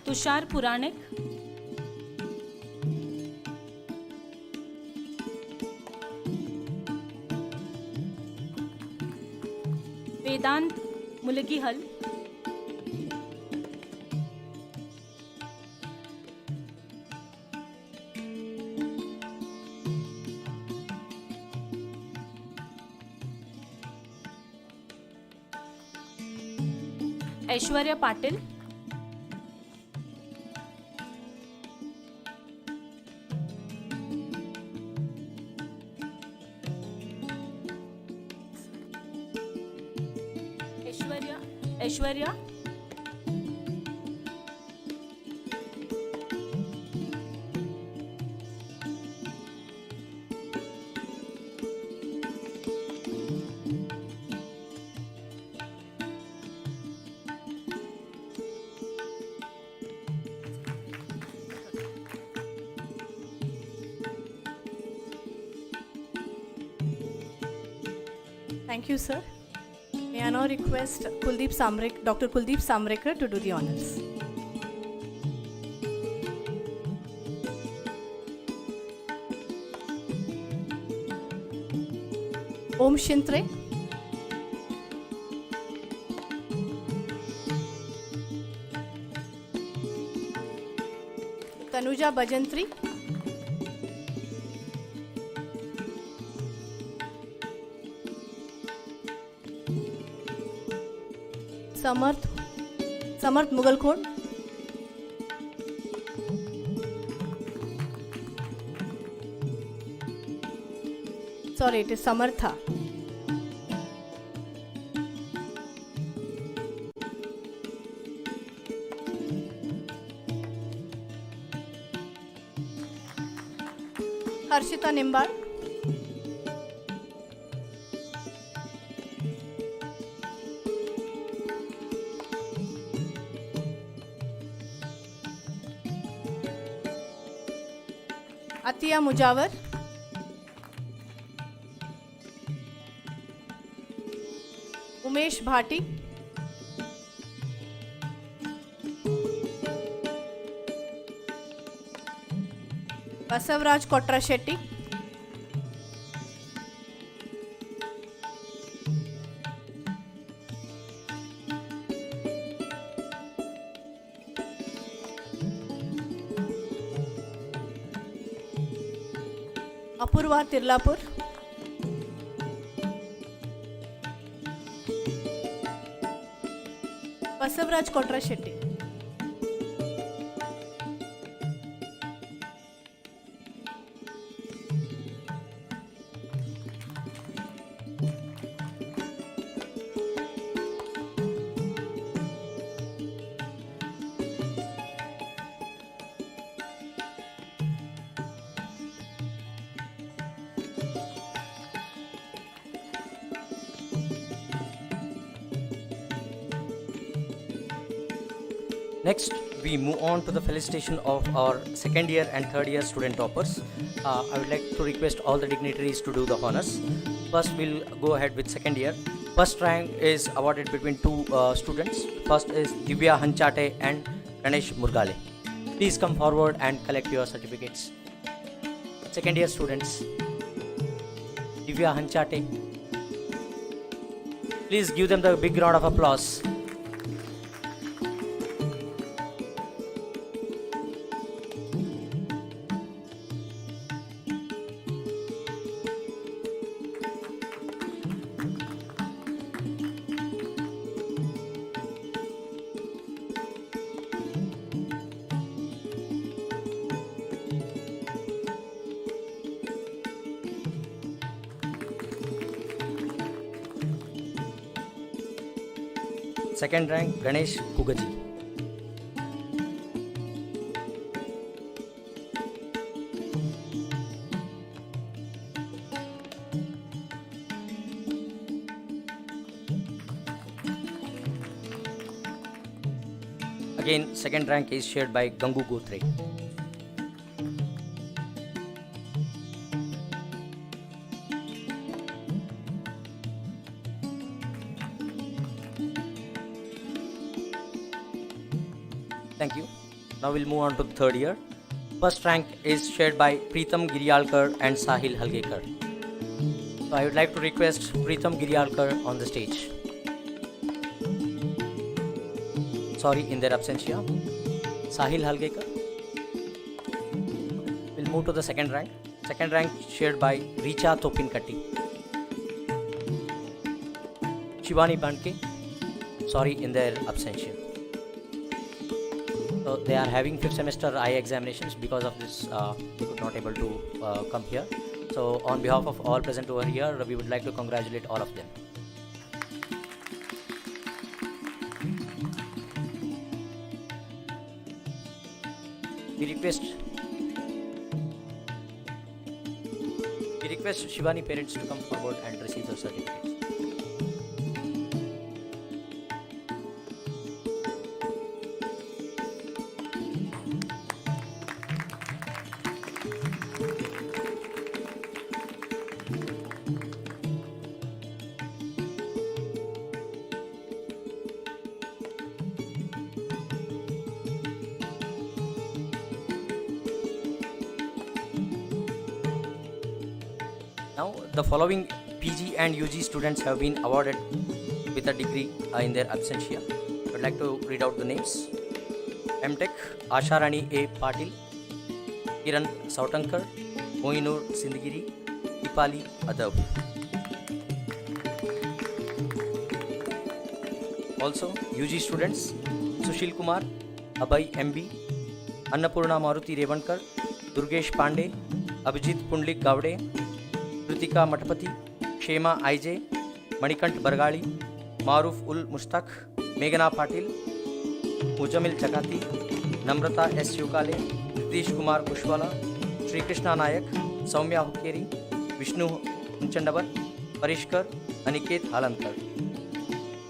Tushar Puranik. Vedant Mulagihal. Aishwarya Patil. Aishwarya. Thank you, sir. May I now request Dr. Kuldeep Samrekar to do the honors. Om Shintre. Tanuja Bajantri. Samarth Mughalkhod. Sorry, it is Samartha. Harshita Nimbar. Atiya Mujawar. Umesh Bhati. Basavraj Kotra Shetty. Apurva Tirlapur. Basavraj Kotra Shetty. Next, we move on to the felicitation of our second year and third year student toppers. I would like to request all the dignitaries to do the honors. First, we'll go ahead with second year. First rank is awarded between two students. First is Divya Hanchate and Ganesh Murgale. Please come forward and collect your certificates. Second year students, Divya Hanchate. Please give them the big round of applause. Second rank, Ganesh Kugaji. Again, second rank is shared by Gangu Gotre. Thank you. Now we'll move on to the third year. First rank is shared by Preetham Giryalkar and Sahil Halgekar. So I would like to request Preetham Giryalkar on the stage. Sorry, in their absentia. Sahil Halgekar. We'll move to the second rank. Second rank shared by Richa Topinkatti. Shivani Banke. Sorry, in their absentia. So they are having 5th semester I examinations. Because of this, they could not able to come here. So on behalf of all present over here, we would like to congratulate all of them. We request Shivani parents to come forward and receive the certificates. Now, the following PG and UG students have been awarded with a degree in their absentia. I would like to read out the names. MTech Asharani A. Patil, Kiran Sautankar, Moinur Sindhigiri, Ipali Adav. Also, UG students Sushil Kumar, Abhay MB, Annapurna Maruti Revankar, Durgesh Pandey, Abhijit Pundlik Gavde, Kritika Matapati, Shema IJ, Manikant Bargali, Maruf Ul Mustak, Meghana Patil, Mujamil Chakati, Namrata S. Yukale, Ritesh Kumar Kushwala, Sri Krishna Nayak, Soumya Hukkeri, Vishnu Hunchandavar, Parishkar, Aniket Halankar.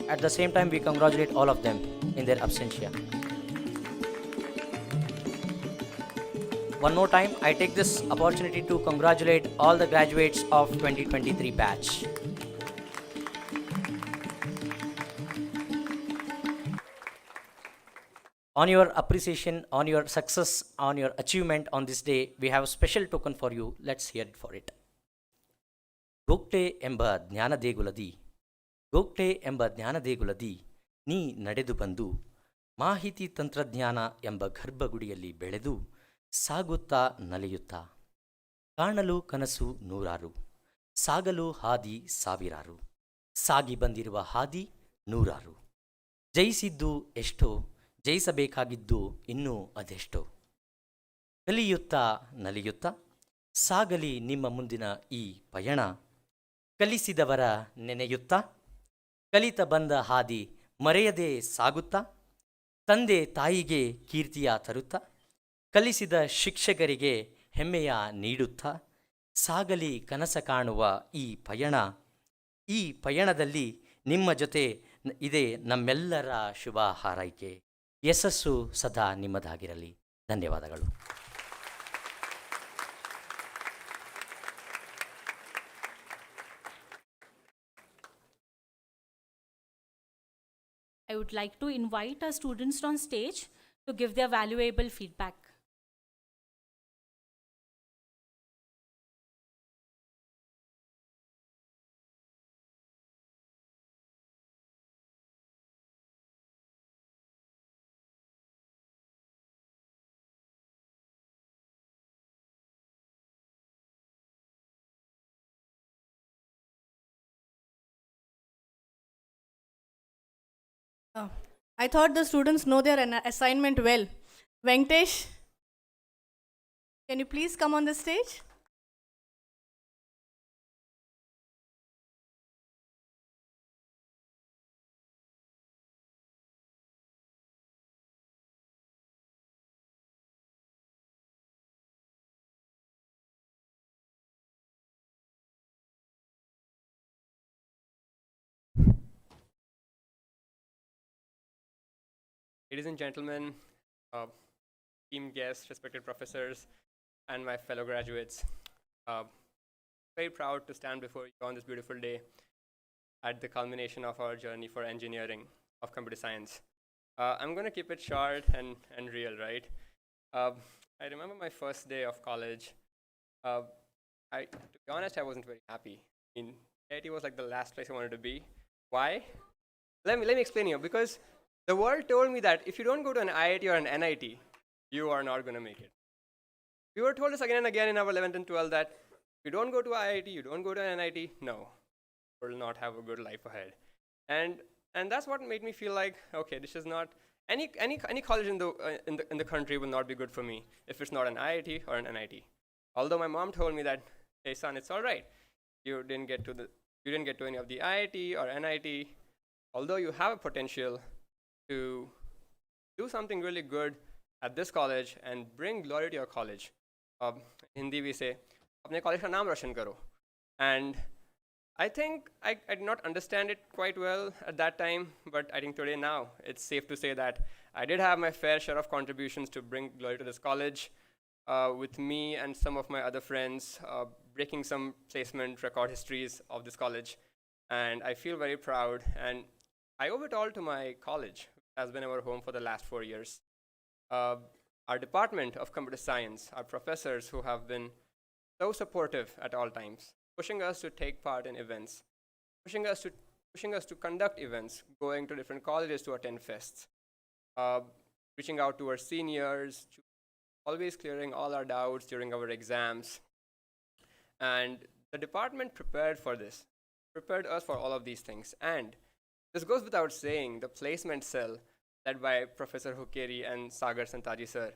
At the same time, we congratulate all of them in their absentia. One more time, I take this opportunity to congratulate all the graduates of 2023 batch. On your appreciation, on your success, on your achievement on this day, we have a special token for you. Let's hear it for it. Gogte emba ಜ್ಞಾನ ದೇಗುಲದಿ ಗೋಗ್ಟೆ ಎಂಬ ಜ್ಞಾನ ದೇಗುಲದಿ ನೀ ನಡೆದು ಬಂದು ಮಾಹಿತಿ ತಂತ್ರಜ್ಞಾನ ಎಂಬ ಗರ್ಭಗುಡಿಯಲ್ಲಿ ಬೆಳೆದು ಸಾಗುತ್ತಾ ನಲಿಯುತ್ತಾ ಕಾಣಲು ಕನಸು ನೂರಾರು ಸಾಗಲು ಹಾದಿ ಸಾವಿರಾರು ಸಾಗಿ ಬಂದಿರುವ ಹಾದಿ ನೂರಾರು ಜಯಿಸಿದ್ದು ಎಷ್ಟೋ ಜಯಿಸಬೇಕಾಗಿದ್ದು ಇನ್ನೂ ಅದೆಷ್ಟೋ ಕಲಿಯುತ್ತಾ ನಲಿಯುತ್ತಾ ಸಾಗಲಿ ನಿಮ್ಮ ಮುಂದಿನ ಈ ಪಯಣ ಕಲಿಸಿದವರ ನೆನೆಯುತ್ತಾ ಕಲಿತ ಬಂದ ಹಾದಿ ಮರೆಯದೆ ಸಾಗುತ್ತಾ ತಂದೆ ತಾಯಿಗೆ ಕೀರ್ತಿಯ ತರುತ್ತಾ ಕಲಿಸಿದ ಶಿಕ್ಷಕರಿಗೆ ಹೆಮ್ಮೆಯ ನೀಡುತ್ತಾ ಸಾಗಲಿ ಕನಸ ಕಾಣುವ ಈ ಪಯಣದಲ್ಲಿ ನಿಮ್ಮ ಜೊತೆ ಇದೆ ನಮ್ಮೆಲ್ಲರ ಶುಭ ಹಾರೈಕೆ. ಯಶಸ್ಸು ಸದಾ ನಿಮ್ಮದಾಗಿರಲಿ. ಧನ್ಯವಾದಗಳು. I would like to invite our students on stage to give their valuable feedback. Oh, I thought the students know their assignment well. Venkatesh, can you please come on the stage? Ladies and gentlemen, esteemed guests, respected professors, and my fellow graduates, very proud to stand before you on this beautiful day at the culmination of our journey for engineering of computer science. I'm going to keep it short and real, right? I remember my first day of college. To be honest, I wasn't very happy. I mean, IIT was like the last place I wanted to be. Why? Let me explain you. Because the world told me that if you don't go to an IIT or an NIT, you are not going to make it. We were told this again and again in our 11th and 12th that if you don't go to IIT, you don't go to an NIT, no, you will not have a good life ahead. And that's what made me feel like, okay, this is not any college in the country will not be good for me if it's not an IIT or an NIT. Although my mom told me that, hey son, it's all right. You didn't get to any of the IIT or NIT. Although you have a potential to do something really good at this college and bring glory to your college. Hindi we say, अपने college का नाम रोशन करो. And I think I did not understand it quite well at that time, but I think today now it's safe to say that I did have my fair share of contributions to bring glory to this college, with me and some of my other friends breaking some placement record histories of this college. And I feel very proud, and I owe it all to my college, which has been our home for the last 4 years. Our Department of Computer Science, our professors who have been so supportive at all times, pushing us to take part in events, pushing us to conduct events, going to different colleges to attend fests, reaching out to our seniors, always clearing all our doubts during our exams. And the department prepared for this, prepared us for all of these things. And this goes without saying, the placement cell led by Professor Hukeri and Sagar Santaji sir,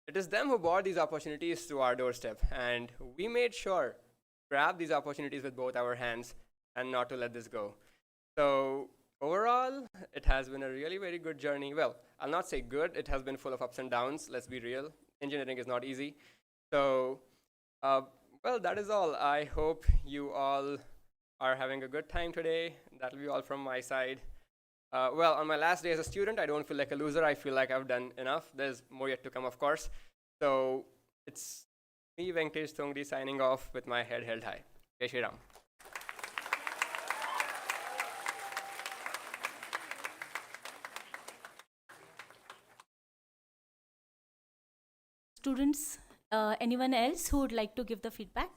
it is them who brought these opportunities to our doorstep, and we made sure to grab these opportunities with both our hands and not to let this go. So overall, it has been a really very good journey. Well, I'll not say good, it has been full of ups and downs, let's be real. Engineering is not easy. So, well, that is all. I hope you all are having a good time today. That'll be all from my side. Well, on my last day as a student, I don't feel like a loser. I feel like I've done enough. There's more yet to come, of course. So it's me, Venkatesh Thongdi, signing off with my head held high. Jai Shri Ram. Students, anyone else who would like to give the feedback?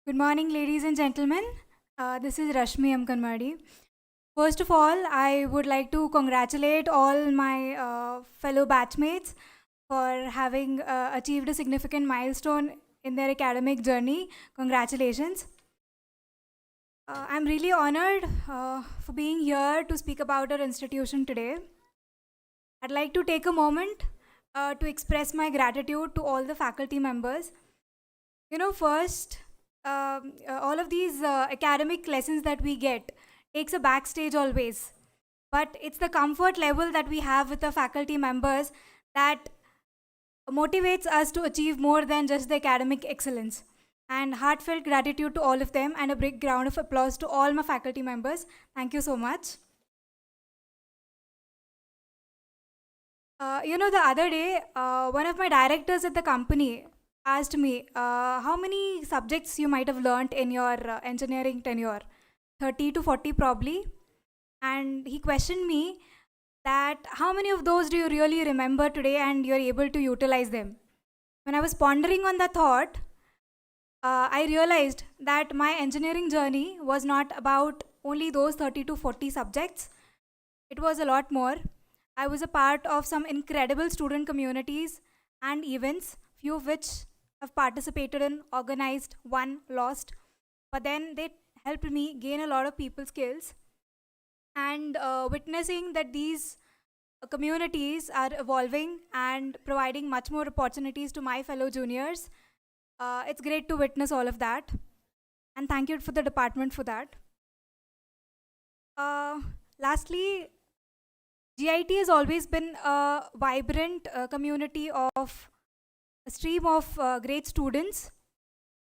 Good morning, ladies and gentlemen. This is Rashmi Amkanwadi. First of all, I would like to congratulate all my fellow batchmates for having achieved a significant milestone in their academic journey. Congratulations. I'm really honored for being here to speak about our institution today. I'd like to take a moment to express my gratitude to all the faculty members. First, all of these academic lessons that we get takes a backstage always, but it's the comfort level that we have with the faculty members that motivates us to achieve more than just the academic excellence. And heartfelt gratitude to all of them, and a big round of applause to all my faculty members. Thank you so much. The other day, one of my directors at the company asked me how many subjects you might have learnt in your engineering tenure. 30 to 40 probably. And he questioned me that how many of those do you really remember today and you're able to utilize them. When I was pondering on the thought, I realized that my engineering journey was not about only those 30 to 40 subjects. It was a lot more. I was a part of some incredible student communities and events, few of which I've participated in, organized, won, lost. But then they helped me gain a lot of people skills. And witnessing that these communities are evolving and providing much more opportunities to my fellow juniors, it's great to witness all of that. And thank you for the department for that. Lastly, GIT has always been a vibrant community of a stream of great students,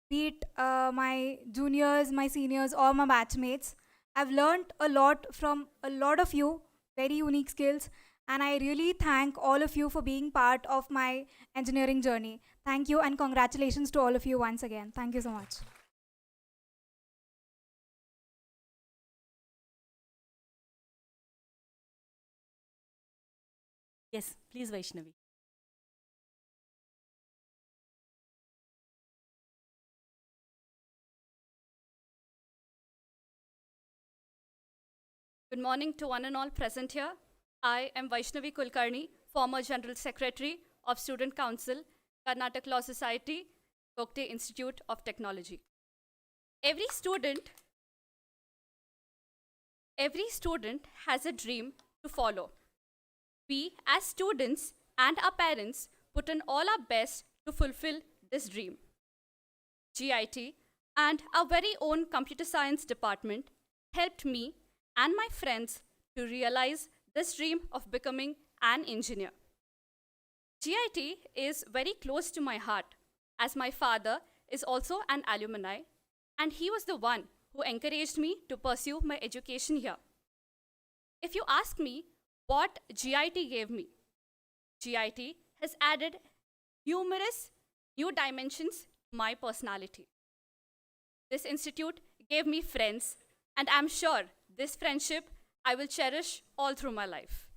be it my juniors, my seniors, or my batchmates. I've learned a lot from a lot of you very unique skills, and I really thank all of you for being part of my engineering journey. Thank you and congratulations to all of you once again. Thank you so much. Yes, please, Vaishnavi. Good morning to one and all present here. I am Vaishnavi Kulkarni, former General Secretary of Student Council, Karnataka Law Society, Gogte Institute of Technology. Every student has a dream to follow. We, as students and our parents, put in all our best to fulfill this dream. GIT and our very own computer science department helped me and my friends to realize this dream of becoming an engineer. GIT is very close to my heart as my father is also an alumni and he was the one who encouraged me to pursue my education here. If you ask me what GIT gave me, GIT has added numerous new dimensions to my personality. This institute gave me friends, and I'm sure this friendship I will cherish all through my life.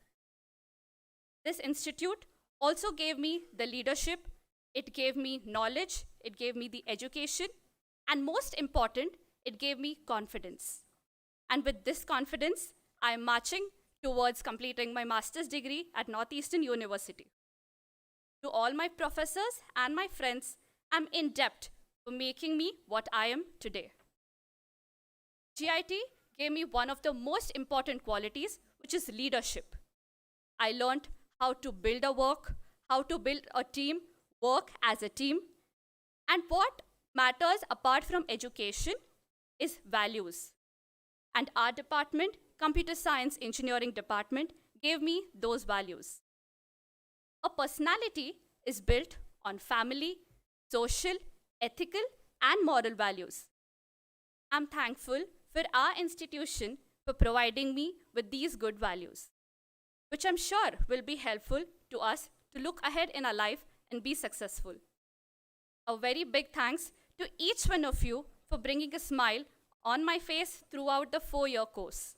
This institute also gave me the leadership, it gave me knowledge, it gave me the education, and most important, it gave me confidence. And with this confidence, I am marching towards completing my master's degree at Northeastern University. To all my professors and my friends, I'm in debt for making me what I am today. GIT gave me one of the most important qualities, which is leadership. I learned how to build a team, work as a team. And what matters apart from education is values. And our department, Computer Science Engineering Department, gave me those values. A personality is built on family, social, ethical, and moral values. I'm thankful for our institution for providing me with these good values, which I'm sure will be helpful to us to look ahead in our life and be successful. A very big thanks to each one of you for bringing a smile on my face throughout the 4-year course.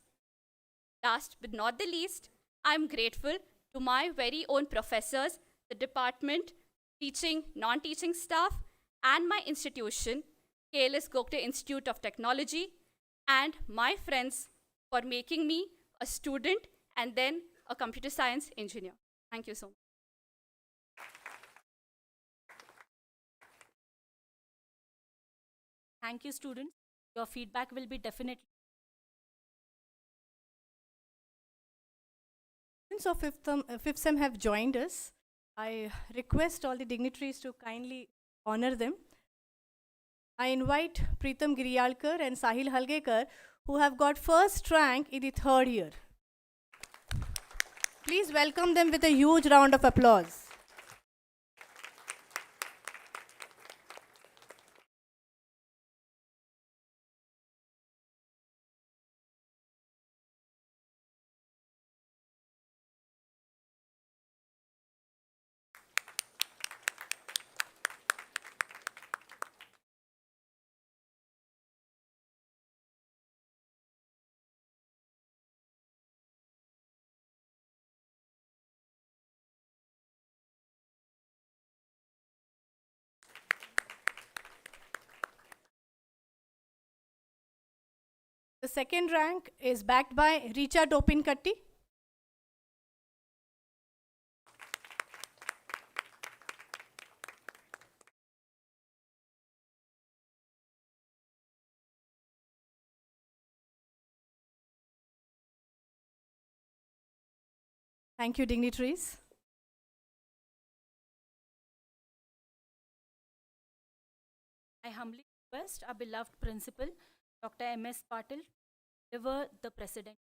Last but not the least, I'm grateful to my very own professors, the department, teaching, non-teaching staff, and my institution, KLS Gogte Institute of Technology, and my friends for making me a student and then a computer science engineer. Thank you so much. Thank you, students. Your feedback will be definitely. Students of fifth sem have joined us. I request all the dignitaries to kindly honor them. I invite Preetam Giriyalkar and Sahil Halgekar, who have got first rank in the 3rd year. Please welcome them with a huge round of applause. The second rank is backed by Richa Topinkatti. Thank you, dignitaries. I humbly request our beloved principal, Dr. M.S. Patil, deliver the president.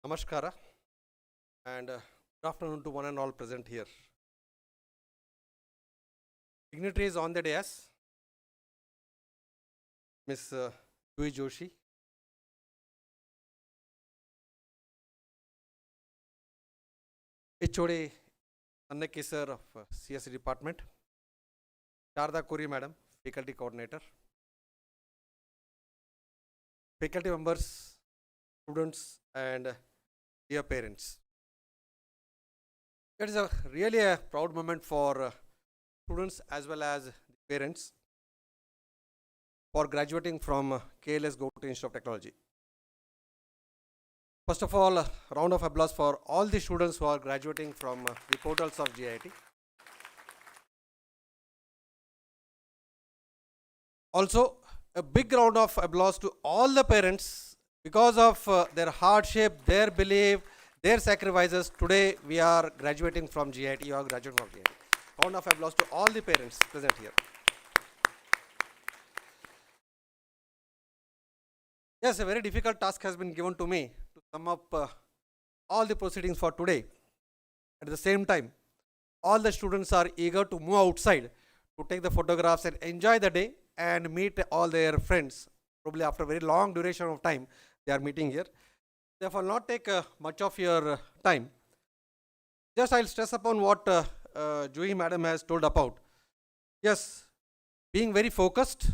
Namaskara and good afternoon to one and all present here. Dignitaries on the dais, Miss Juhi Joshi, HOD Annaki sir of CSE department, Sharda Kuri madam, faculty coordinator, faculty members, students and dear parents. It is really a proud moment for students as well as parents for graduating from KLS Gogte Institute of Technology. First of all, a round of applause for all the students who are graduating from the portals of GIT. Also, a big round of applause to all the parents because of their hardship, their belief, their sacrifices. Today we are graduating from GIT. You are graduating from GIT. Round of applause to all the parents present here. Yes, a very difficult task has been given to me to sum up all the proceedings for today. At the same time, all the students are eager to move outside to take the photographs and enjoy the day and meet all their friends. Probably after a very long duration of time, they are meeting here. Therefore, not take much of your time. Just I'll stress upon what Juhi madam has told about. Yes, being very focused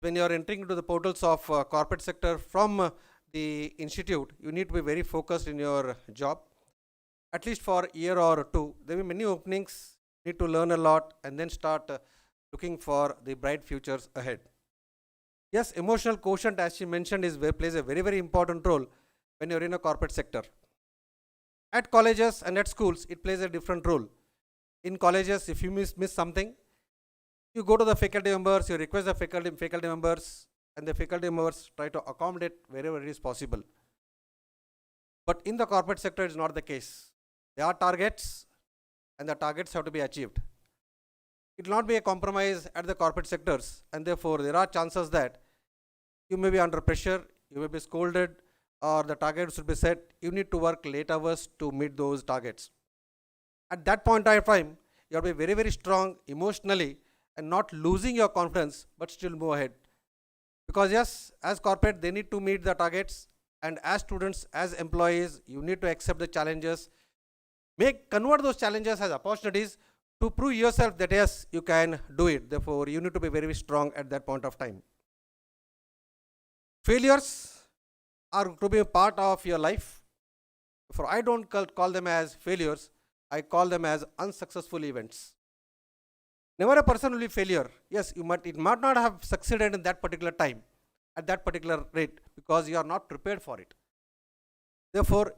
when you are entering into the portals of corporate sector from the institute, you need to be very focused in your job. At least for a year or two, there will be many openings, need to learn a lot and then start looking for the bright futures ahead. Yes, emotional quotient, as she mentioned, plays a very, very important role when you're in a corporate sector. At colleges and at schools, it plays a different role. In colleges, if you miss something, you go to the faculty members, you request the faculty members, and the faculty members try to accommodate wherever it is possible. But in the corporate sector, it's not the case. There are targets, and the targets have to be achieved. It will not be a compromise at the corporate sectors, and therefore there are chances that you may be under pressure, you may be scolded, or the targets should be set. You need to work late hours to meet those targets. At that point in time, you have to be very, very strong emotionally and not losing your confidence, but still move ahead. Because yes, as corporate, they need to meet the targets, and as students, as employees, you need to accept the challenges. Convert those challenges as opportunities to prove yourself that yes, you can do it. Therefore, you need to be very, very strong at that point of time. Failures are to be a part of your life. For I don't call them as failures, I call them as unsuccessful events. Never a person will be failure. Yes, it might not have succeeded in that particular time, at that particular rate, because you are not prepared for it. Therefore,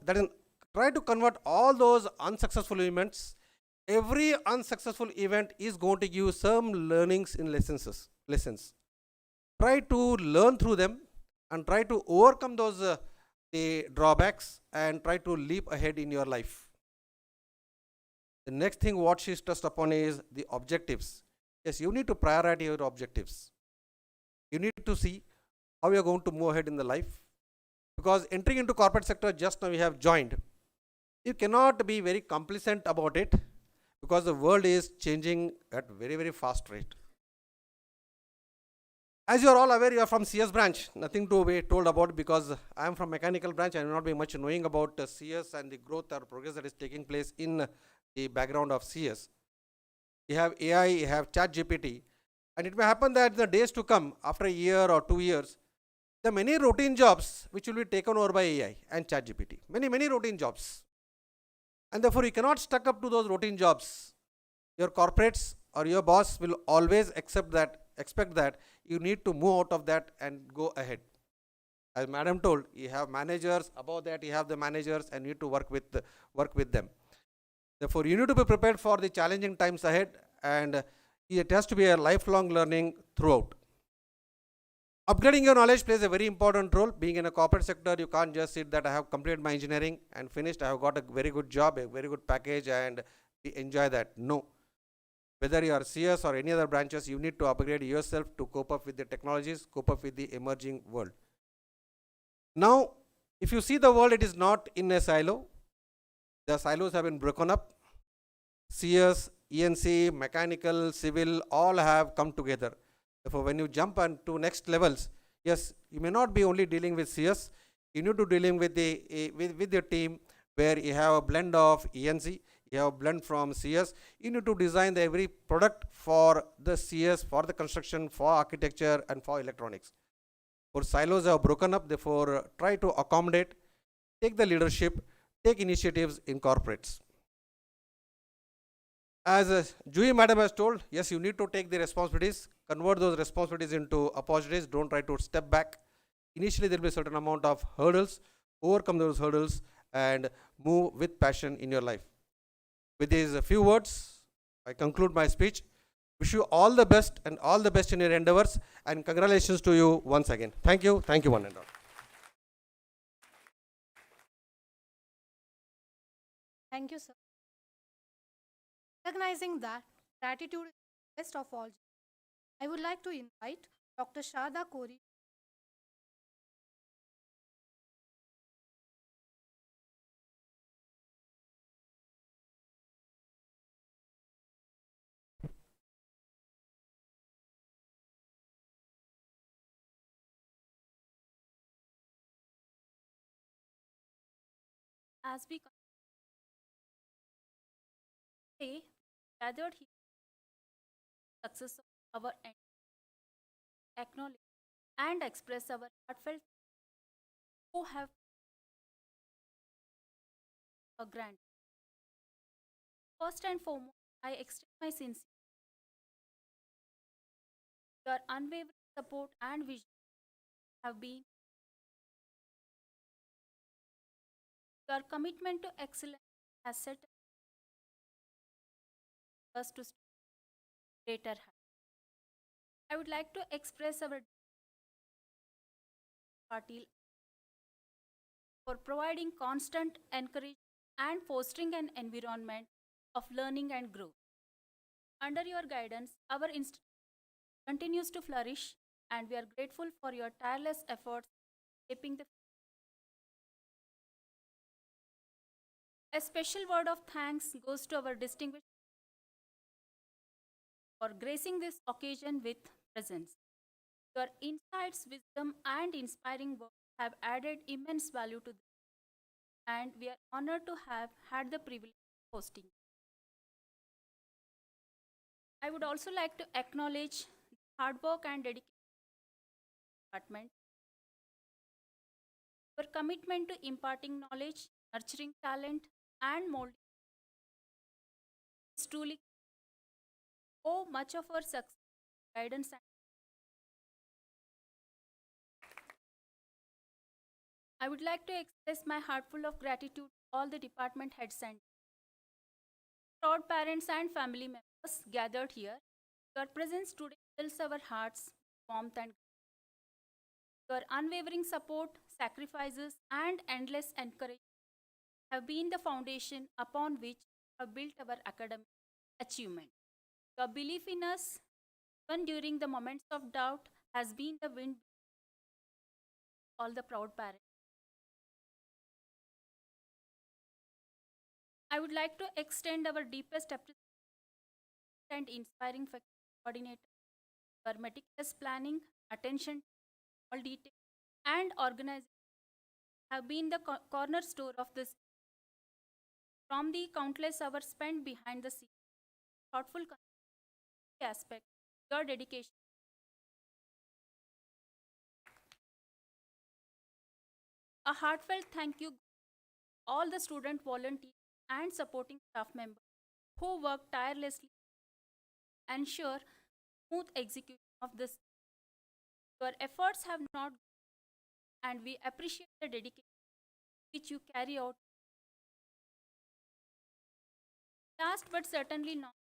try to convert all those unsuccessful events. Every unsuccessful event is going to give some learnings in lessons. Try to learn through them and try to overcome those the drawbacks and try to leap ahead in your life. The next thing what she stressed upon is the objectives. Yes, you need to prioritize your objectives. You need to see how you are going to move ahead in the life. Because entering into corporate sector, just now we have joined. You cannot be very complacent about it because the world is changing at very, very fast rate. As you are all aware, you are from CS branch. Nothing to be told about because I am from mechanical branch. I will not be much knowing about CS and the growth or progress that is taking place in the background of CS. You have AI, you have ChatGPT, and it may happen that in the days to come, after a year or 2 years, there are many routine jobs which will be taken over by AI and ChatGPT. Many routine jobs. And therefore, you cannot stuck up to those routine jobs. Your corporates or your boss will always expect that you need to move out of that and go ahead. As madam told, you have managers, above that you have the managers and you need to work with them. Therefore, you need to be prepared for the challenging times ahead, and it has to be a lifelong learning throughout. Upgrading your knowledge plays a very important role. Being in a corporate sector, you can't just sit that I have completed my engineering and finished, I have got a very good job, a very good package and enjoy that. No. Whether you are CS or any other branches, you need to upgrade yourself to cope up with the technologies, cope up with the emerging world. Now, If you see the world, it is not in a silo. The silos have been broken up. CS, ENC, mechanical, civil, all have come together. Therefore, when you jump on to next levels, yes, you may not be only dealing with CS. You need to dealing with with your team where you have a blend of ENC, you have a blend from CS. You need to design every product for the CS, for the construction, for architecture, and for electronics. For silos are broken up, therefore try to accommodate, take the leadership, take initiatives in corporates. As Juhi madam has told, yes, you need to take the responsibilities, convert those responsibilities into opportunities, don't try to step back. Initially there will be a certain amount of hurdles, overcome those hurdles and move with passion in your life. With these few words, I conclude my speech. Wish you all the best and all the best in your endeavors, and congratulations to you once again. Thank you one and all. Thank you, sir. Recognizing that gratitude is the best of all, I would like to invite Dr. Sharda Kori. As we say, gathered here, success of our end, acknowledge and express our heartfelt who have a grant. First and foremost, I extend my sincere your unwavering support and vision have been your commitment to excellence has set us to greater heights. I would like to express our Patil for providing constant encouragement and fostering an environment of learning and growth. Under your guidance, our institute continues to flourish, and we are grateful for your tireless efforts shaping the. A special word of thanks goes to our distinguished for gracing this occasion with presence. Your insights, wisdom, and inspiring words have added immense value to this, and we are honored to have had the privilege of hosting. I would also like to acknowledge the hard work and dedication of the department. Your commitment to imparting knowledge, nurturing talent, and molding is truly much of our success, guidance, and I would like to express my heartful of gratitude to all the department heads and proud parents and family members gathered here. Your presence today fills our hearts with warmth and your unwavering support, sacrifices, and endless encouragement have been the foundation upon which we have built our academic achievement. Your belief in us, even during the moments of doubt, has been the wind all the proud parents. I would like to extend our deepest appreciation and inspiring faculty coordinator for meticulous planning, attention to all detail, and organization have been the cornerstone of this. From the countless hours spent behind the scenes, thoughtful aspect, your dedication. A heartfelt thank you to all the student volunteers and supporting staff members who work tirelessly to ensure smooth execution of this. Your efforts have not, and we appreciate the dedication which you carry out. Last but certainly not,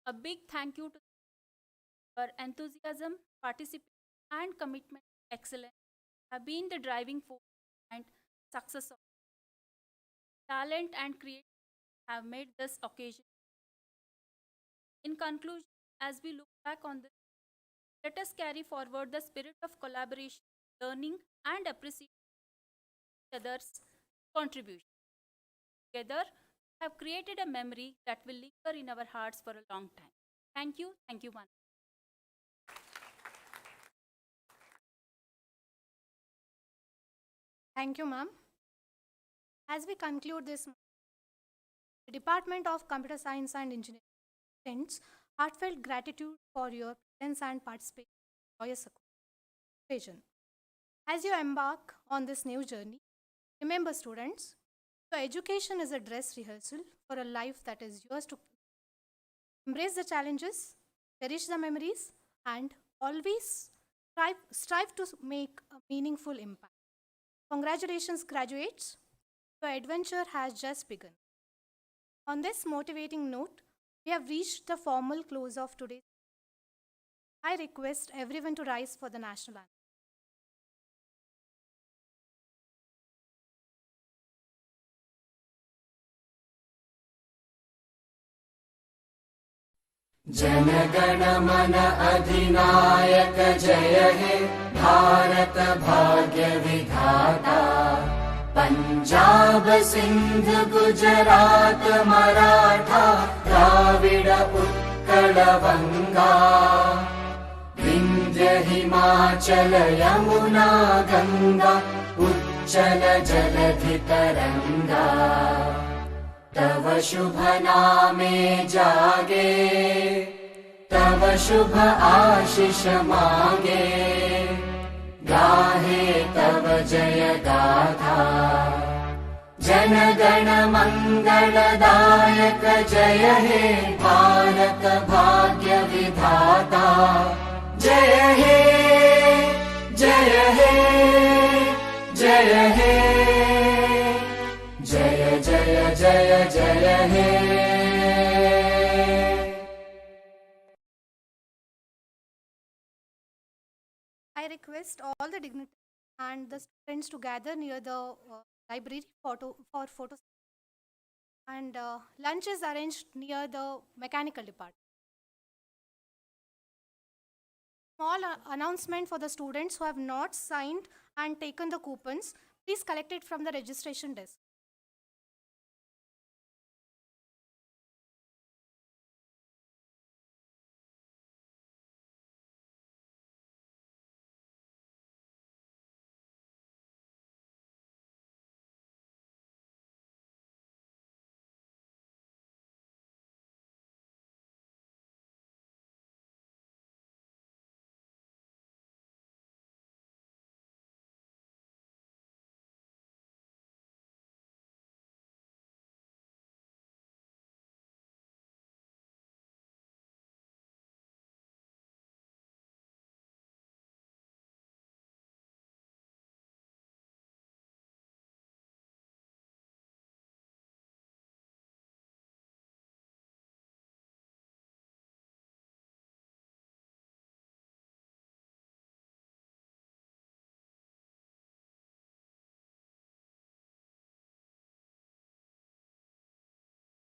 a big thank you to your enthusiasm, participation, and commitment to excellence have been the driving force and success of talent and creativity have made this occasion. In conclusion, as we look back on this, let us carry forward the spirit of collaboration, learning, and appreciation other's contribution. Together, we have created a memory that will linger in our hearts for a long time. Thank you, Manu. Thank you, ma'am. As we conclude this, the Department of Computer Science and Engineering extends heartfelt gratitude for your presence and participation in joyous occasion. As you embark on this new journey, remember, students, your education is a dress rehearsal for a life that is yours to embrace the challenges, cherish the memories, and always strive to make a meaningful impact. Congratulations, graduates. Your adventure has just begun. On this motivating note, we have reached the formal close of today's. I request everyone to rise for the national anthem. Jana Gana Mana अधिनायक जय हे भारत भाग्य विधाता पंजाब सिंध गुजरात मराठा द्राविड उत्कल बंगा विंध्य हिमाचल यमुना गंगा उच्चल जलधि तरंगा तव शुभ नामे जागे तव शुभ आशीष मागे गाहे तव जय गाथा जन गण मंगलदायक जय हे भारत भाग्य विधाता जय हे जय हे जय हे जय जय जय जय हे I request all the dignitaries and the students to gather near the library for photos. And lunch is arranged near the mechanical department. Small announcement for the students who have not signed and taken the coupons. Please collect it from the registration desk.